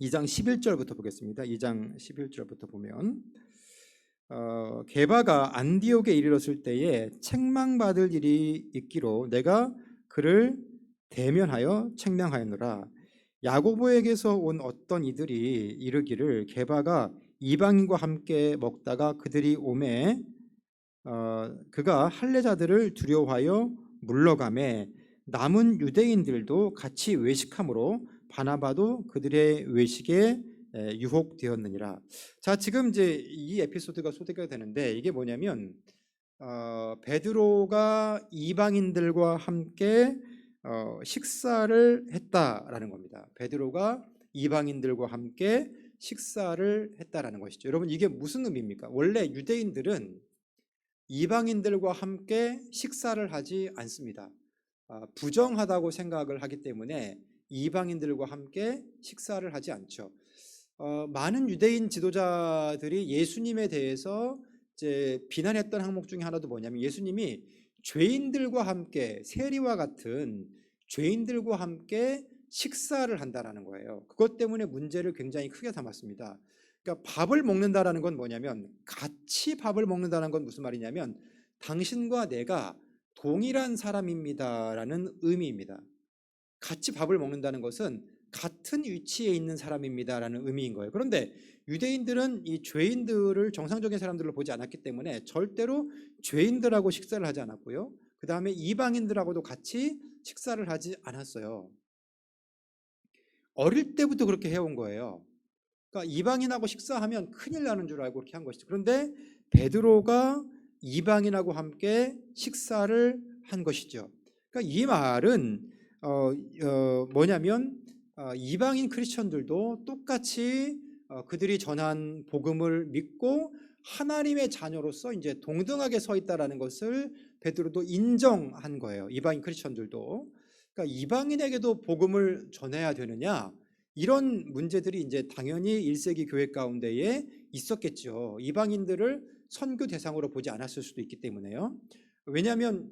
2장 11절부터 보겠습니다. 2장 11절부터 보면 게바가 안디옥에 이르렀을 때에 책망받을 일이 있기로 내가 그를 대면하여 책망하였노라. 야고보에게서 온 어떤 이들이 이르기를 게바가 이방인과 함께 먹다가 그들이 오매 그가 할례자들을 두려워하여 물러가매 남은 유대인들도 같이 외식함으로 바나바도 그들의 외식에 유혹되었느니라. 자, 지금 이제 이 에피소드가 소개가 되는데 이게 뭐냐면 베드로가 이방인들과 함께 식사를 했다라는 겁니다. 베드로가 이방인들과 함께 식사를 했다라는 것이죠. 여러분, 이게 무슨 의미입니까? 원래 유대인들은 이방인들과 함께 식사를 하지 않습니다. 부정하다고 생각을 하기 때문에 이방인들과 함께 식사를 하지 않죠. 많은 유대인 지도자들이 예수님에 대해서 이제 비난했던 항목 중에 하나도 뭐냐면 예수님이 죄인들과 함께 세리와 같은 죄인들과 함께 식사를 한다라는 거예요. 그것 때문에 문제를 굉장히 크게 삼았습니다. 그러니까 밥을 먹는다라는 건 뭐냐면 같이 밥을 먹는다는 건 무슨 말이냐면 당신과 내가 동일한 사람입니다라는 의미입니다. 같이 밥을 먹는다는 것은 같은 위치에 있는 사람입니다라는 의미인 거예요. 그런데 유대인들은 이 죄인들을 정상적인 사람들로 보지 않았기 때문에 절대로 죄인들하고 식사를 하지 않았고요. 그 다음에 이방인들하고도 같이 식사를 하지 않았어요. 어릴 때부터 그렇게 해온 거예요. 그러니까 이방인하고 식사하면 큰일 나는 줄 알고 그렇게 한 것이죠. 그런데 베드로가 이방인하고 함께 식사를 한 것이죠. 그러니까 이 말은 뭐냐면 이방인 크리스천들도 똑같이 그들이 전한 복음을 믿고 하나님의 자녀로서 이제 동등하게 서 있다라는 것을 베드로도 인정한 거예요. 이방인 크리스천들도. 그러니까 이방인에게도 복음을 전해야 되느냐? 이런 문제들이 이제 당연히 1세기 교회 가운데에 있었겠죠. 이방인들을 선교 대상으로 보지 않았을 수도 있기 때문에요. 왜냐하면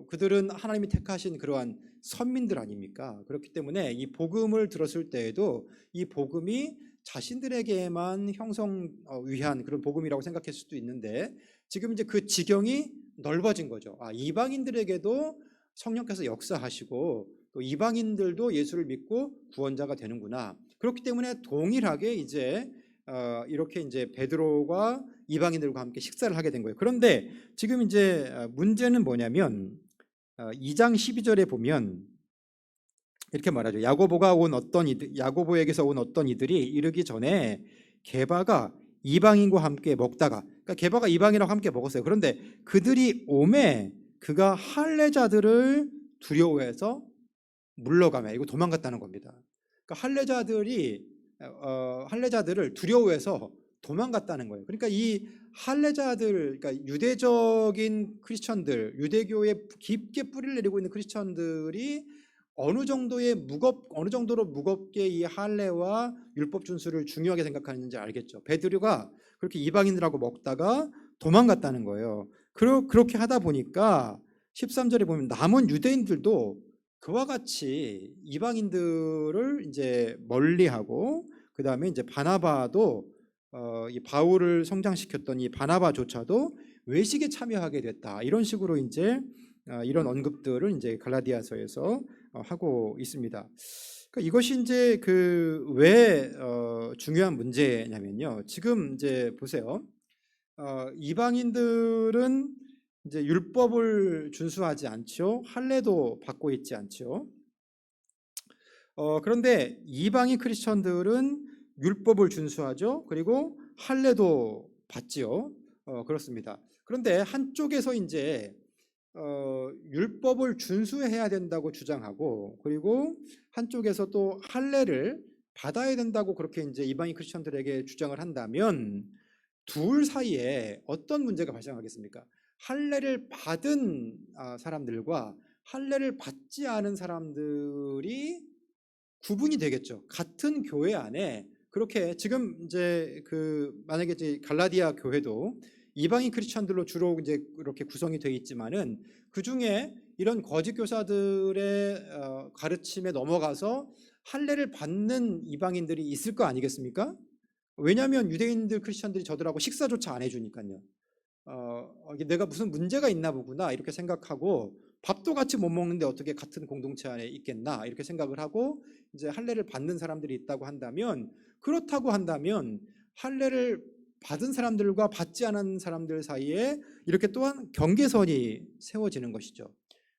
그들은 하나님이 택하신 그러한 선민들 아닙니까? 그렇기 때문에 이 복음을 들었을 때에도 이 복음이 자신들에게만 위한 그런 복음이라고 생각했을 수도 있는데 지금 이제 그 지경이 넓어진 거죠. 이방인들에게도 성령께서 역사하시고 또 이방인들도 예수를 믿고 구원자가 되는구나. 그렇기 때문에 동일하게 이제 이렇게 이제 베드로가 이방인들과 함께 식사를 하게 된 거예요. 그런데 지금 이제 문제는 뭐냐면 2장 12절에 보면 이렇게 말하죠. 야고보에게서 온 어떤 이들이 이르기 전에 게바가 이방인과 함께 먹다가, 그러니까 게바가 이방인과 함께 먹었어요. 그런데 그들이 오매 그가 할례자들을 두려워해서 물러가며 이거 도망갔다는 겁니다. 그러니까 할례자들을 두려워해서 도망갔다는 거예요. 그러니까 이 할례자들, 그러니까 유대적인 크리스천들, 유대교에 깊게 뿌리를 내리고 있는 크리스천들이 어느 정도로 무겁게 이 할례와 율법 준수를 중요하게 생각하는지 알겠죠. 베드로가 그렇게 이방인들하고 먹다가 도망갔다는 거예요. 그렇게 하다 보니까 13절에 보면 남은 유대인들도 그와 같이 이방인들을 이제 멀리하고 그 다음에 이제 바나바도 이 바울을 성장시켰던 이 바나바조차도 외식에 참여하게 됐다. 이런 식으로 이제 이런 언급들을 이제 갈라디아서에서 하고 있습니다. 그러니까 이것이 이제 왜 중요한 문제냐면요. 지금 이제 보세요. 이방인들은 이제 율법을 준수하지 않죠. 할례도 받고 있지 않죠. 그런데 이방인 크리스천들은 율법을 준수하죠. 그리고 할례도 받지요. 그렇습니다. 그런데 한쪽에서 이제 율법을 준수해야 된다고 주장하고, 그리고 한쪽에서 또 할례를 받아야 된다고 그렇게 이제 이방인 크리스천들에게 주장을 한다면 둘 사이에 어떤 문제가 발생하겠습니까? 할례를 받은 사람들과 할례를 받지 않은 사람들이 구분이 되겠죠. 같은 교회 안에 그렇게 지금 이제 만약에 이제 갈라디아 교회도 이방인 크리스천들로 주로 이제 이렇게 구성이 되어 있지만은 그 중에 이런 거짓 교사들의 가르침에 넘어가서 할례를 받는 이방인들이 있을 거 아니겠습니까? 왜냐하면 유대인들 크리스천들이 저들하고 식사조차 안 해주니까요. 이게 내가 무슨 문제가 있나 보구나 이렇게 생각하고, 밥도 같이 못 먹는데 어떻게 같은 공동체 안에 있겠나 이렇게 생각을 하고 이제 할례를 받는 사람들이 있다고 한다면, 그렇다고 한다면 할례를 받은 사람들과 받지 않은 사람들 사이에 이렇게 또한 경계선이 세워지는 것이죠.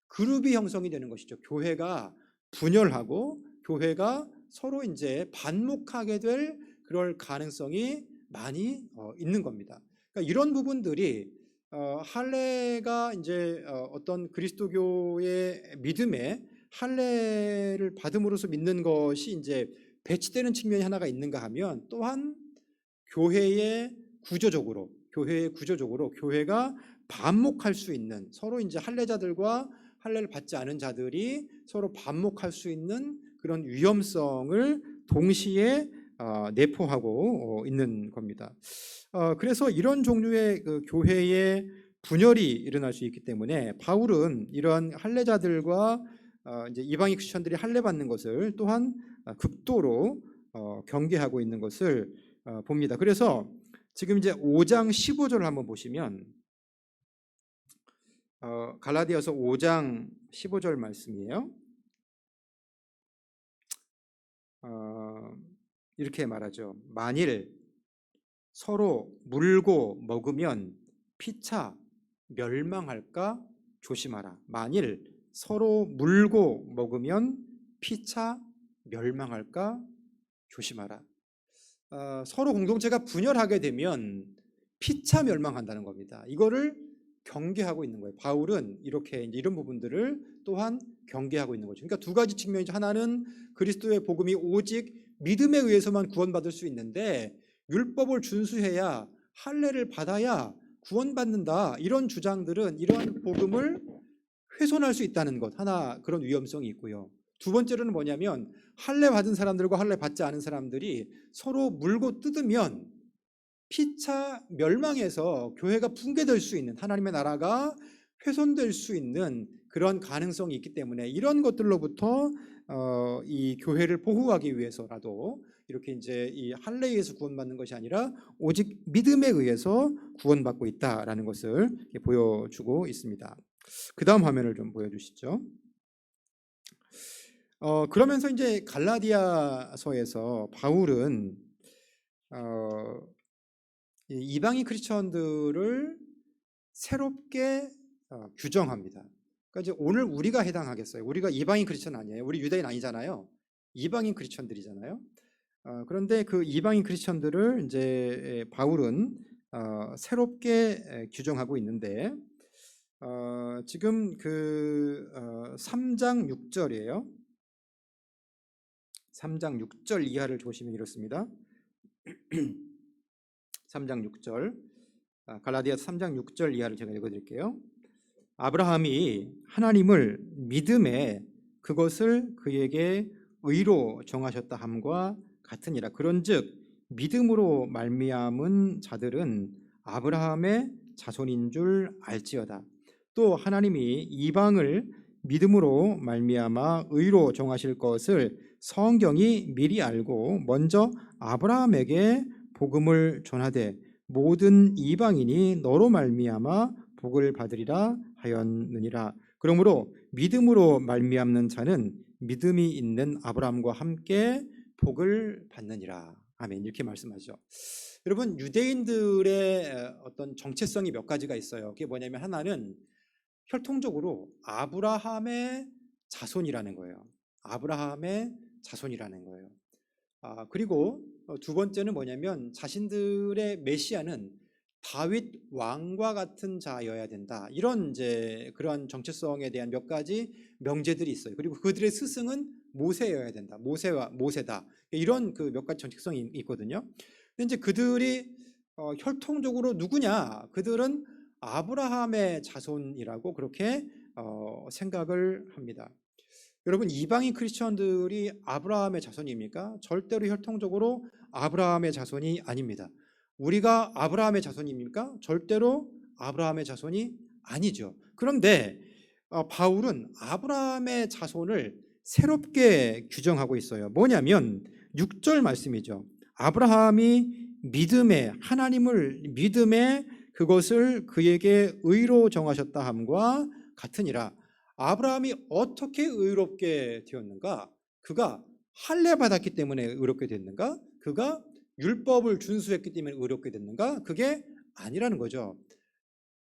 그룹이 형성이 되는 것이죠. 교회가 분열하고 교회가 서로 이제 반목하게 될 그럴 가능성이 많이 있는 겁니다. 그러니까 이런 부분들이 할례가 이제 어떤 그리스도교의 믿음에 할례를 받음으로써 믿는 것이 이제 배치되는 측면이 하나가 있는가 하면, 또한 교회의 구조적으로 교회가 반목할 수 있는, 서로 이제 할례자들과 할례를 받지 않은 자들이 서로 반목할 수 있는 그런 위험성을 동시에 내포하고 있는 겁니다. 그래서 이런 종류의 그 교회의 분열이 일어날 수 있기 때문에 바울은 이러한 할례자들과 이제 이방인 크리스천들이 할례 받는 것을 또한 극도로 경계하고 있는 것을 봅니다. 그래서 지금 이제 5장 15절을 한번 보시면, 갈라디아서 5장 15절 말씀이에요. 이렇게 말하죠. 만일 서로 물고 먹으면 피차 멸망할까 조심하라. 만일 서로 물고 먹으면 피차 멸망할까 조심하라. 서로 공동체가 분열하게 되면 피차 멸망한다는 겁니다. 이거를 경계하고 있는 거예요. 바울은 이렇게 이런 부분들을 또한 경계하고 있는 거죠. 그러니까 두 가지 측면이죠. 하나는 그리스도의 복음이 오직 믿음에 의해서만 구원받을 수 있는데, 율법을 준수해야 할례를 받아야 구원받는다, 이런 주장들은 이러한 복음을 훼손할 수 있다는 것, 하나 그런 위험성이 있고요. 두 번째로는 뭐냐면, 할례 받은 사람들과 할례 받지 않은 사람들이 서로 물고 뜯으면 피차 멸망해서 교회가 붕괴될 수 있는, 하나님의 나라가 훼손될 수 있는 그런 가능성이 있기 때문에, 이런 것들로부터 이 교회를 보호하기 위해서라도 이렇게 이제 이 할례에 의해서 구원받는 것이 아니라 오직 믿음에 의해서 구원받고 있다라는 것을 보여주고 있습니다. 그 다음 화면을 좀 보여주시죠. 그러면서 이제 갈라디아서에서 바울은 이방인 크리스천들을 새롭게 규정합니다. 그러니까 이제 오늘 우리가 해당하겠어요. 우리가 이방인 크리스천 아니에요. 우리 유대인 아니잖아요. 이방인 크리스천들이잖아요. 그런데 그 이방인 크리스천들을 이제 바울은 새롭게 규정하고 있는데, 지금 3장 6절이에요. 3장 6절 이하를 보시면 이렇습니다. 3장 6절, 갈라디아 3장 6절 이하를 제가 읽어드릴게요. 아브라함이 하나님을 믿음에 그것을 그에게 의로 정하셨다 함과 같으니라. 그런즉 믿음으로 말미암은 자들은 아브라함의 자손인 줄 알지어다. 또 하나님이 이방을 믿음으로 말미암아 의로 정하실 것을 성경이 미리 알고 먼저 아브라함에게 복음을 전하되 모든 이방인이 너로 말미암아 복을 받으리라 하였느니라. 그러므로 믿음으로 말미암는 자는 믿음이 있는 아브라함과 함께 복을 받느니라. 아멘. 이렇게 말씀하죠. 여러분, 유대인들의 어떤 정체성이 몇 가지가 있어요. 그게 뭐냐면 하나는 혈통적으로 아브라함의 자손이라는 거예요. 아브라함의 자손이라는 거예요. 그리고 두 번째는 뭐냐면 자신들의 메시아는 다윗 왕과 같은 자여야 된다. 이런 이제 그러한 정체성에 대한 몇 가지 명제들이 있어요. 그리고 그들의 스승은 모세여야 된다. 모세다. 이런 그 몇 가지 정체성이 있거든요. 근데 이제 그들이 혈통적으로 누구냐? 그들은 아브라함의 자손이라고 그렇게 생각을 합니다. 여러분, 이방인 크리스천들이 아브라함의 자손입니까? 절대로 혈통적으로 아브라함의 자손이 아닙니다. 우리가 아브라함의 자손입니까? 절대로 아브라함의 자손이 아니죠. 그런데 바울은 아브라함의 자손을 새롭게 규정하고 있어요. 뭐냐면 6절 말씀이죠. 아브라함이 믿음에 그것을 그에게 의로 정하셨다 함과 같으니라. 아브라함이 어떻게 의롭게 되었는가? 그가 할례 받았기 때문에 의롭게 됐는가? 그가 율법을 준수했기 때문에 의롭게 됐는가? 그게 아니라는 거죠.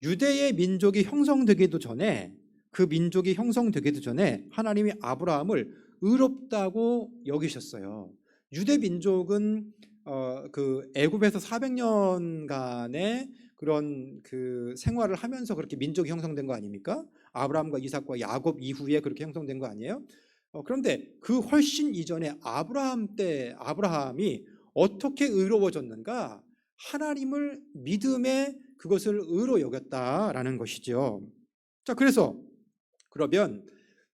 유대의 민족이 형성되기도 전에, 그 민족이 형성되기도 전에 하나님이 아브라함을 의롭다고 여기셨어요. 유대 민족은 그 애굽에서 400년간의 그런 그 생활을 하면서 그렇게 민족이 형성된 거 아닙니까? 아브라함과 이삭과 야곱 이후에 그렇게 형성된 거 아니에요? 그런데 그 훨씬 이전에 아브라함이 어떻게 의로워졌는가? 하나님을 믿음에 그것을 의로 여겼다라는 것이죠. 자, 그래서 그러면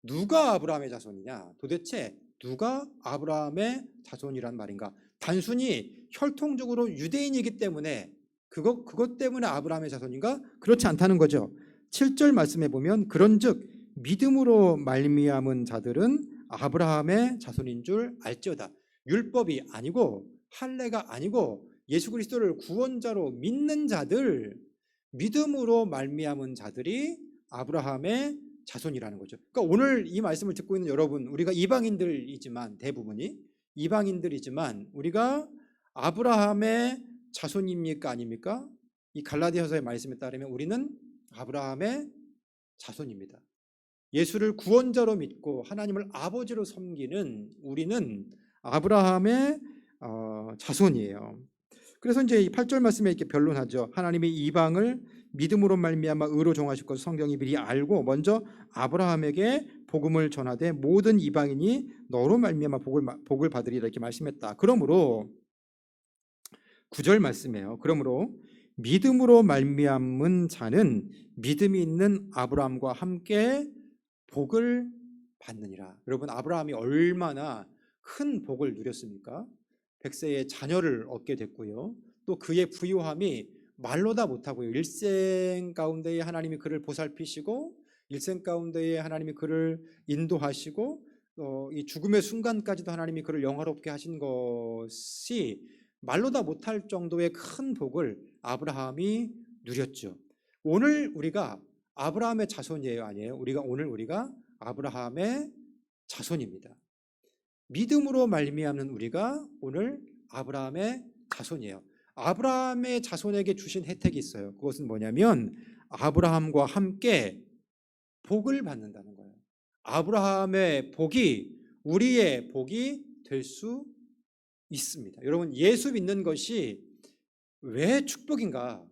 누가 아브라함의 자손이냐? 도대체 누가 아브라함의 자손이란 말인가? 단순히 혈통적으로 유대인이기 때문에 그것 때문에 아브라함의 자손인가? 그렇지 않다는 거죠. 7절 말씀해 보면 그런즉 믿음으로 말미암은 자들은 아브라함의 자손인 줄 알지어다. 율법이 아니고 할례가 아니고 예수 그리스도를 구원자로 믿는 자들, 믿음으로 말미암은 자들이 아브라함의 자손이라는 거죠. 그러니까 오늘 이 말씀을 듣고 있는 여러분, 우리가 이방인들이지만 대부분이 이방인들이지만 우리가 아브라함의 자손입니까 아닙니까? 이 갈라디아서의 말씀에 따르면 우리는 아브라함의 자손입니다. 예수를 구원자로 믿고 하나님을 아버지로 섬기는 우리는 아브라함의 자손이에요. 그래서 이제 이 8절 말씀에 이렇게 변론하죠. 하나님이 이방을 믿음으로 말미암아 의로 정하실 것을 성경이 미리 알고 먼저 아브라함에게 복음을 전하되 모든 이방인이 너로 말미암아 복을 받으리라 이렇게 말씀했다. 그러므로 9절 말씀이에요. 그러므로 믿음으로 말미암은 자는 믿음이 있는 아브라함과 함께 복을 받느니라. 여러분, 아브라함이 얼마나 큰 복을 누렸습니까? 100세의 자녀를 얻게 됐고요. 또 그의 부유함이 말로 다 못하고요. 일생 가운데에 하나님이 그를 보살피시고 일생 가운데에 하나님이 그를 인도하시고 이 죽음의 순간까지도 하나님이 그를 영화롭게 하신 것이 말로 다 못할 정도의 큰 복을 아브라함이 누렸죠. 오늘 우리가 아브라함의 자손이에요, 아니에요? 우리가 아브라함의 자손입니다. 믿음으로 말미암는 우리가 오늘 아브라함의 자손이에요. 아브라함의 자손에게 주신 혜택이 있어요. 그것은 뭐냐면 아브라함과 함께 복을 받는다는 거예요. 아브라함의 복이 우리의 복이 될 수 있습니다. 여러분, 예수 믿는 것이 왜 축복인가?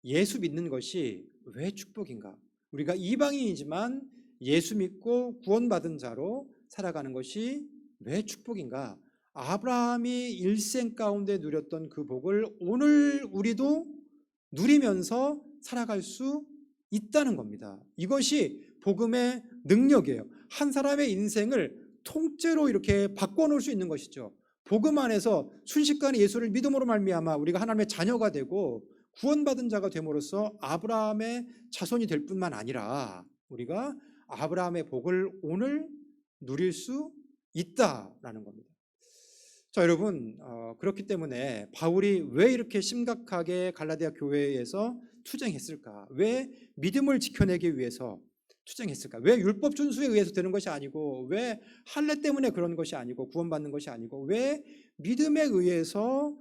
예수 믿는 것이 왜 축복인가? 우리가 이방인이지만 예수 믿고 구원받은 자로 살아가는 것이 왜 축복인가? 아브라함이 일생 가운데 누렸던 그 복을 오늘 우리도 누리면서 살아갈 수 있다는 겁니다. 이것이 복음의 능력이에요. 한 사람의 인생을 통째로 이렇게 바꿔놓을 수 있는 것이죠. 복음 안에서 순식간에 예수를 믿음으로 말미암아 우리가 하나님의 자녀가 되고 구원받은 자가 됨으로써 아브라함의 자손이 될 뿐만 아니라 우리가 아브라함의 복을 오늘 누릴 수 있다라는 겁니다. 자, 여러분, 그렇기 때문에 바울이 왜 이렇게 심각하게 갈라디아 교회에서 투쟁했을까? 왜 믿음을 지켜내기 위해서 투쟁했을까? 왜 율법 준수에 의해서 되는 것이 아니고, 왜 할례 때문에 그런 것이 아니고, 구원받는 것이 아니고, 왜 믿음에 의해서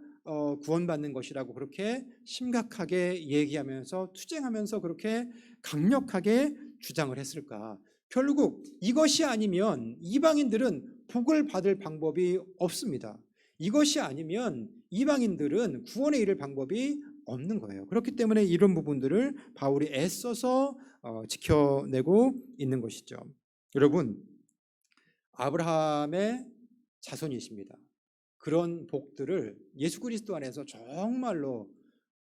구원받는 것이라고 그렇게 심각하게 얘기하면서 투쟁하면서 그렇게 강력하게 주장을 했을까? 결국 이것이 아니면 이방인들은 복을 받을 방법이 없습니다. 이것이 아니면 이방인들은 구원에 이를 방법이 없는 거예요. 그렇기 때문에 이런 부분들을 바울이 애써서 지켜내고 있는 것이죠. 여러분, 아브라함의 자손이십니다. 그런 복들을 예수 그리스도 안에서 정말로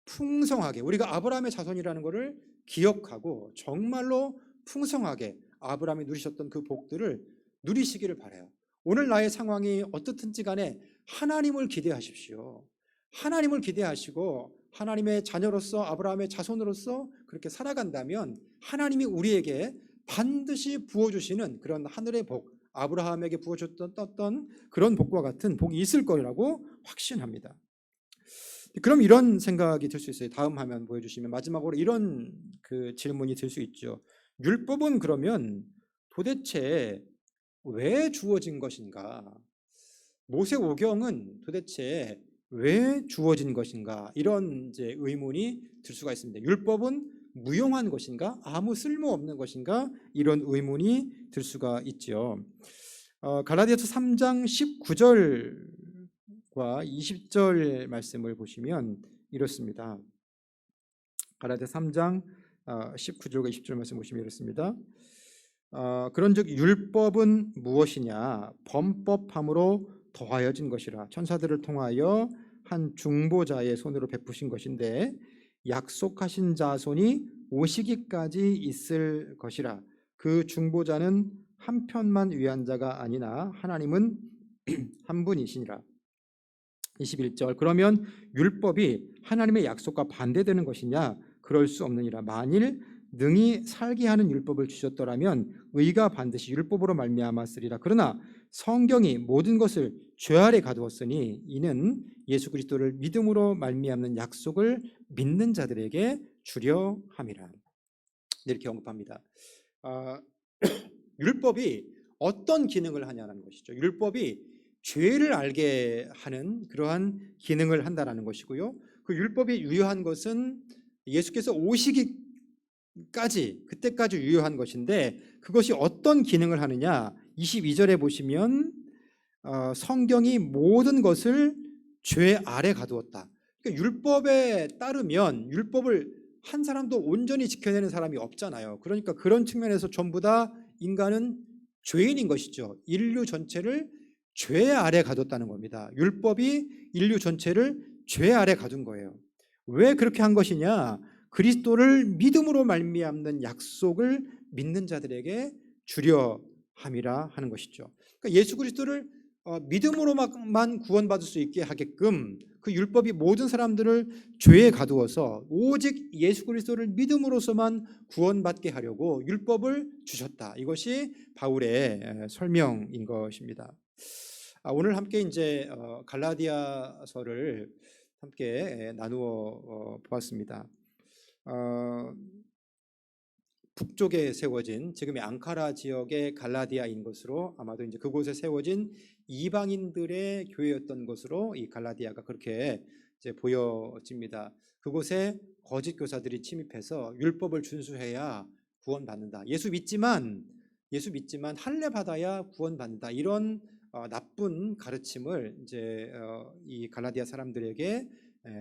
풍성하게, 우리가 아브라함의 자손이라는 것을 기억하고 정말로 풍성하게 아브라함이 누리셨던 그 복들을 누리시기를 바라요. 오늘 나의 상황이 어떻든지 간에 하나님을 기대하십시오. 하나님을 기대하시고 하나님의 자녀로서, 아브라함의 자손으로서 그렇게 살아간다면 하나님이 우리에게 반드시 부어주시는 그런 하늘의 복, 아브라함에게 부어줬던 그런 복과 같은 복이 있을 거라고 확신합니다. 그럼 이런 생각이 들 수 있어요. 다음 화면 보여주시면 마지막으로 이런 질문이 들 수 있죠. 율법은 그러면 도대체 왜 주어진 것인가? 모세오경은 도대체 왜 주어진 것인가? 이런 이제 의문이 들 수가 있습니다. 율법은 무용한 것인가? 아무 쓸모없는 것인가? 이런 의문이 들 수가 있죠. 갈라디아서 3장 19절과 20절 말씀을 보시면 이렇습니다. 갈라디아 3장 19절과 20절 말씀 보시면 이렇습니다. 그런즉 율법은 무엇이냐? 범법함으로 더하여진 것이라. 천사들을 통하여 한 중보자의 손으로 베푸신 것인데 약속하신 자손이 오시기까지 있을 것이라. 그 중보자는 한 편만 위한 자가 아니나 하나님은 한 분이시니라. 21절. 그러면 율법이 하나님의 약속과 반대되는 것이냐? 그럴 수 없느니라. 만일 능히 살게 하는 율법을 주셨더라면 의가 반드시 율법으로 말미암았으리라. 그러나 성경이 모든 것을 죄 아래 가두었으니 이는 예수 그리스도를 믿음으로 말미암는 약속을 믿는 자들에게 주려 함이라. 이렇게 언급합니다. 율법이 어떤 기능을 하냐는 것이죠. 율법이 죄를 알게 하는 그러한 기능을 한다는 것이고요. 그 율법이 유효한 것은 예수께서 오시기까지, 그때까지 유효한 것인데 그것이 어떤 기능을 하느냐? 22절에 보시면 성경이 모든 것을 죄 아래 가두었다. 그러니까 율법에 따르면 율법을 한 사람도 온전히 지켜내는 사람이 없잖아요. 그러니까 그런 측면에서 전부 다 인간은 죄인인 것이죠. 인류 전체를 죄 아래 가뒀다는 겁니다. 율법이 인류 전체를 죄 아래 가둔 거예요. 왜 그렇게 한 것이냐? 그리스도를 믿음으로 말미암는 약속을 믿는 자들에게 주려 함이라 하는 것이죠. 그러니까 예수 그리스도를 믿음으로만 구원받을 수 있게 하게끔 그 율법이 모든 사람들을 죄에 가두어서 오직 예수 그리스도를 믿음으로서만 구원받게 하려고 율법을 주셨다. 이것이 바울의 설명인 것입니다. 오늘 함께 이제 갈라디아서를 함께 나누어 보았습니다. 북쪽에 세워진 지금의 앙카라 지역의 갈라디아인 것으로 아마도 이제 그곳에 세워진 이방인들의 교회였던 것으로 이 갈라디아가 그렇게 이제 보여집니다. 그곳에 거짓 교사들이 침입해서 율법을 준수해야 구원받는다. 예수 믿지만 할례 받아야 구원받는다. 이런 나쁜 가르침을 이제 이 갈라디아 사람들에게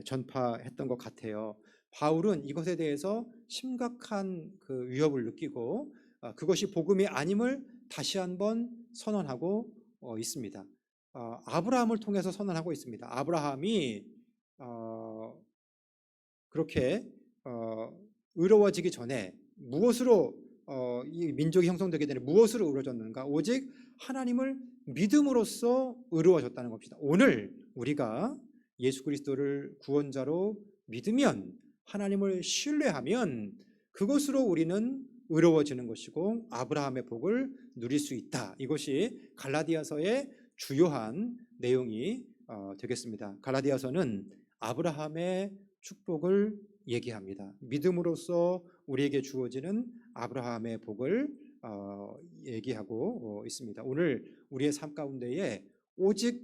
전파했던 것 같아요. 바울은 이것에 대해서 심각한 그 위협을 느끼고 그것이 복음이 아님을 다시 한번 선언하고 있습니다. 아브라함을 통해서 선언하고 있습니다. 아브라함이 그렇게 의로워지기 전에 무엇으로 이 민족이 형성되게 되는 무엇으로 의로워졌는가? 오직 하나님을 믿음으로써 의로워졌다는 겁니다. 오늘 우리가 예수 그리스도를 구원자로 믿으면, 하나님을 신뢰하면 그것으로 우리는 의로워지는 것이고 아브라함의 복을 누릴 수 있다. 이것이 갈라디아서의 주요한 내용이 되겠습니다. 갈라디아서는 아브라함의 축복을 얘기합니다. 믿음으로써 우리에게 주어지는 아브라함의 복을 얘기하고 있습니다. 오늘 우리의 삶 가운데에 오직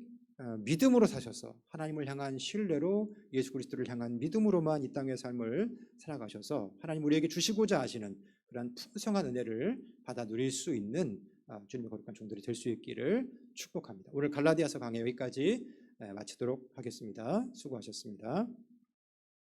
믿음으로 사셔서 하나님을 향한 신뢰로 예수 그리스도를 향한 믿음으로만 이 땅의 삶을 살아가셔서 하나님 우리에게 주시고자 하시는 그런 풍성한 은혜를 받아 누릴 수 있는 주님의 거룩한 종들이 될 수 있기를 축복합니다. 오늘 갈라디아서 강의 여기까지 마치도록 하겠습니다. 수고하셨습니다.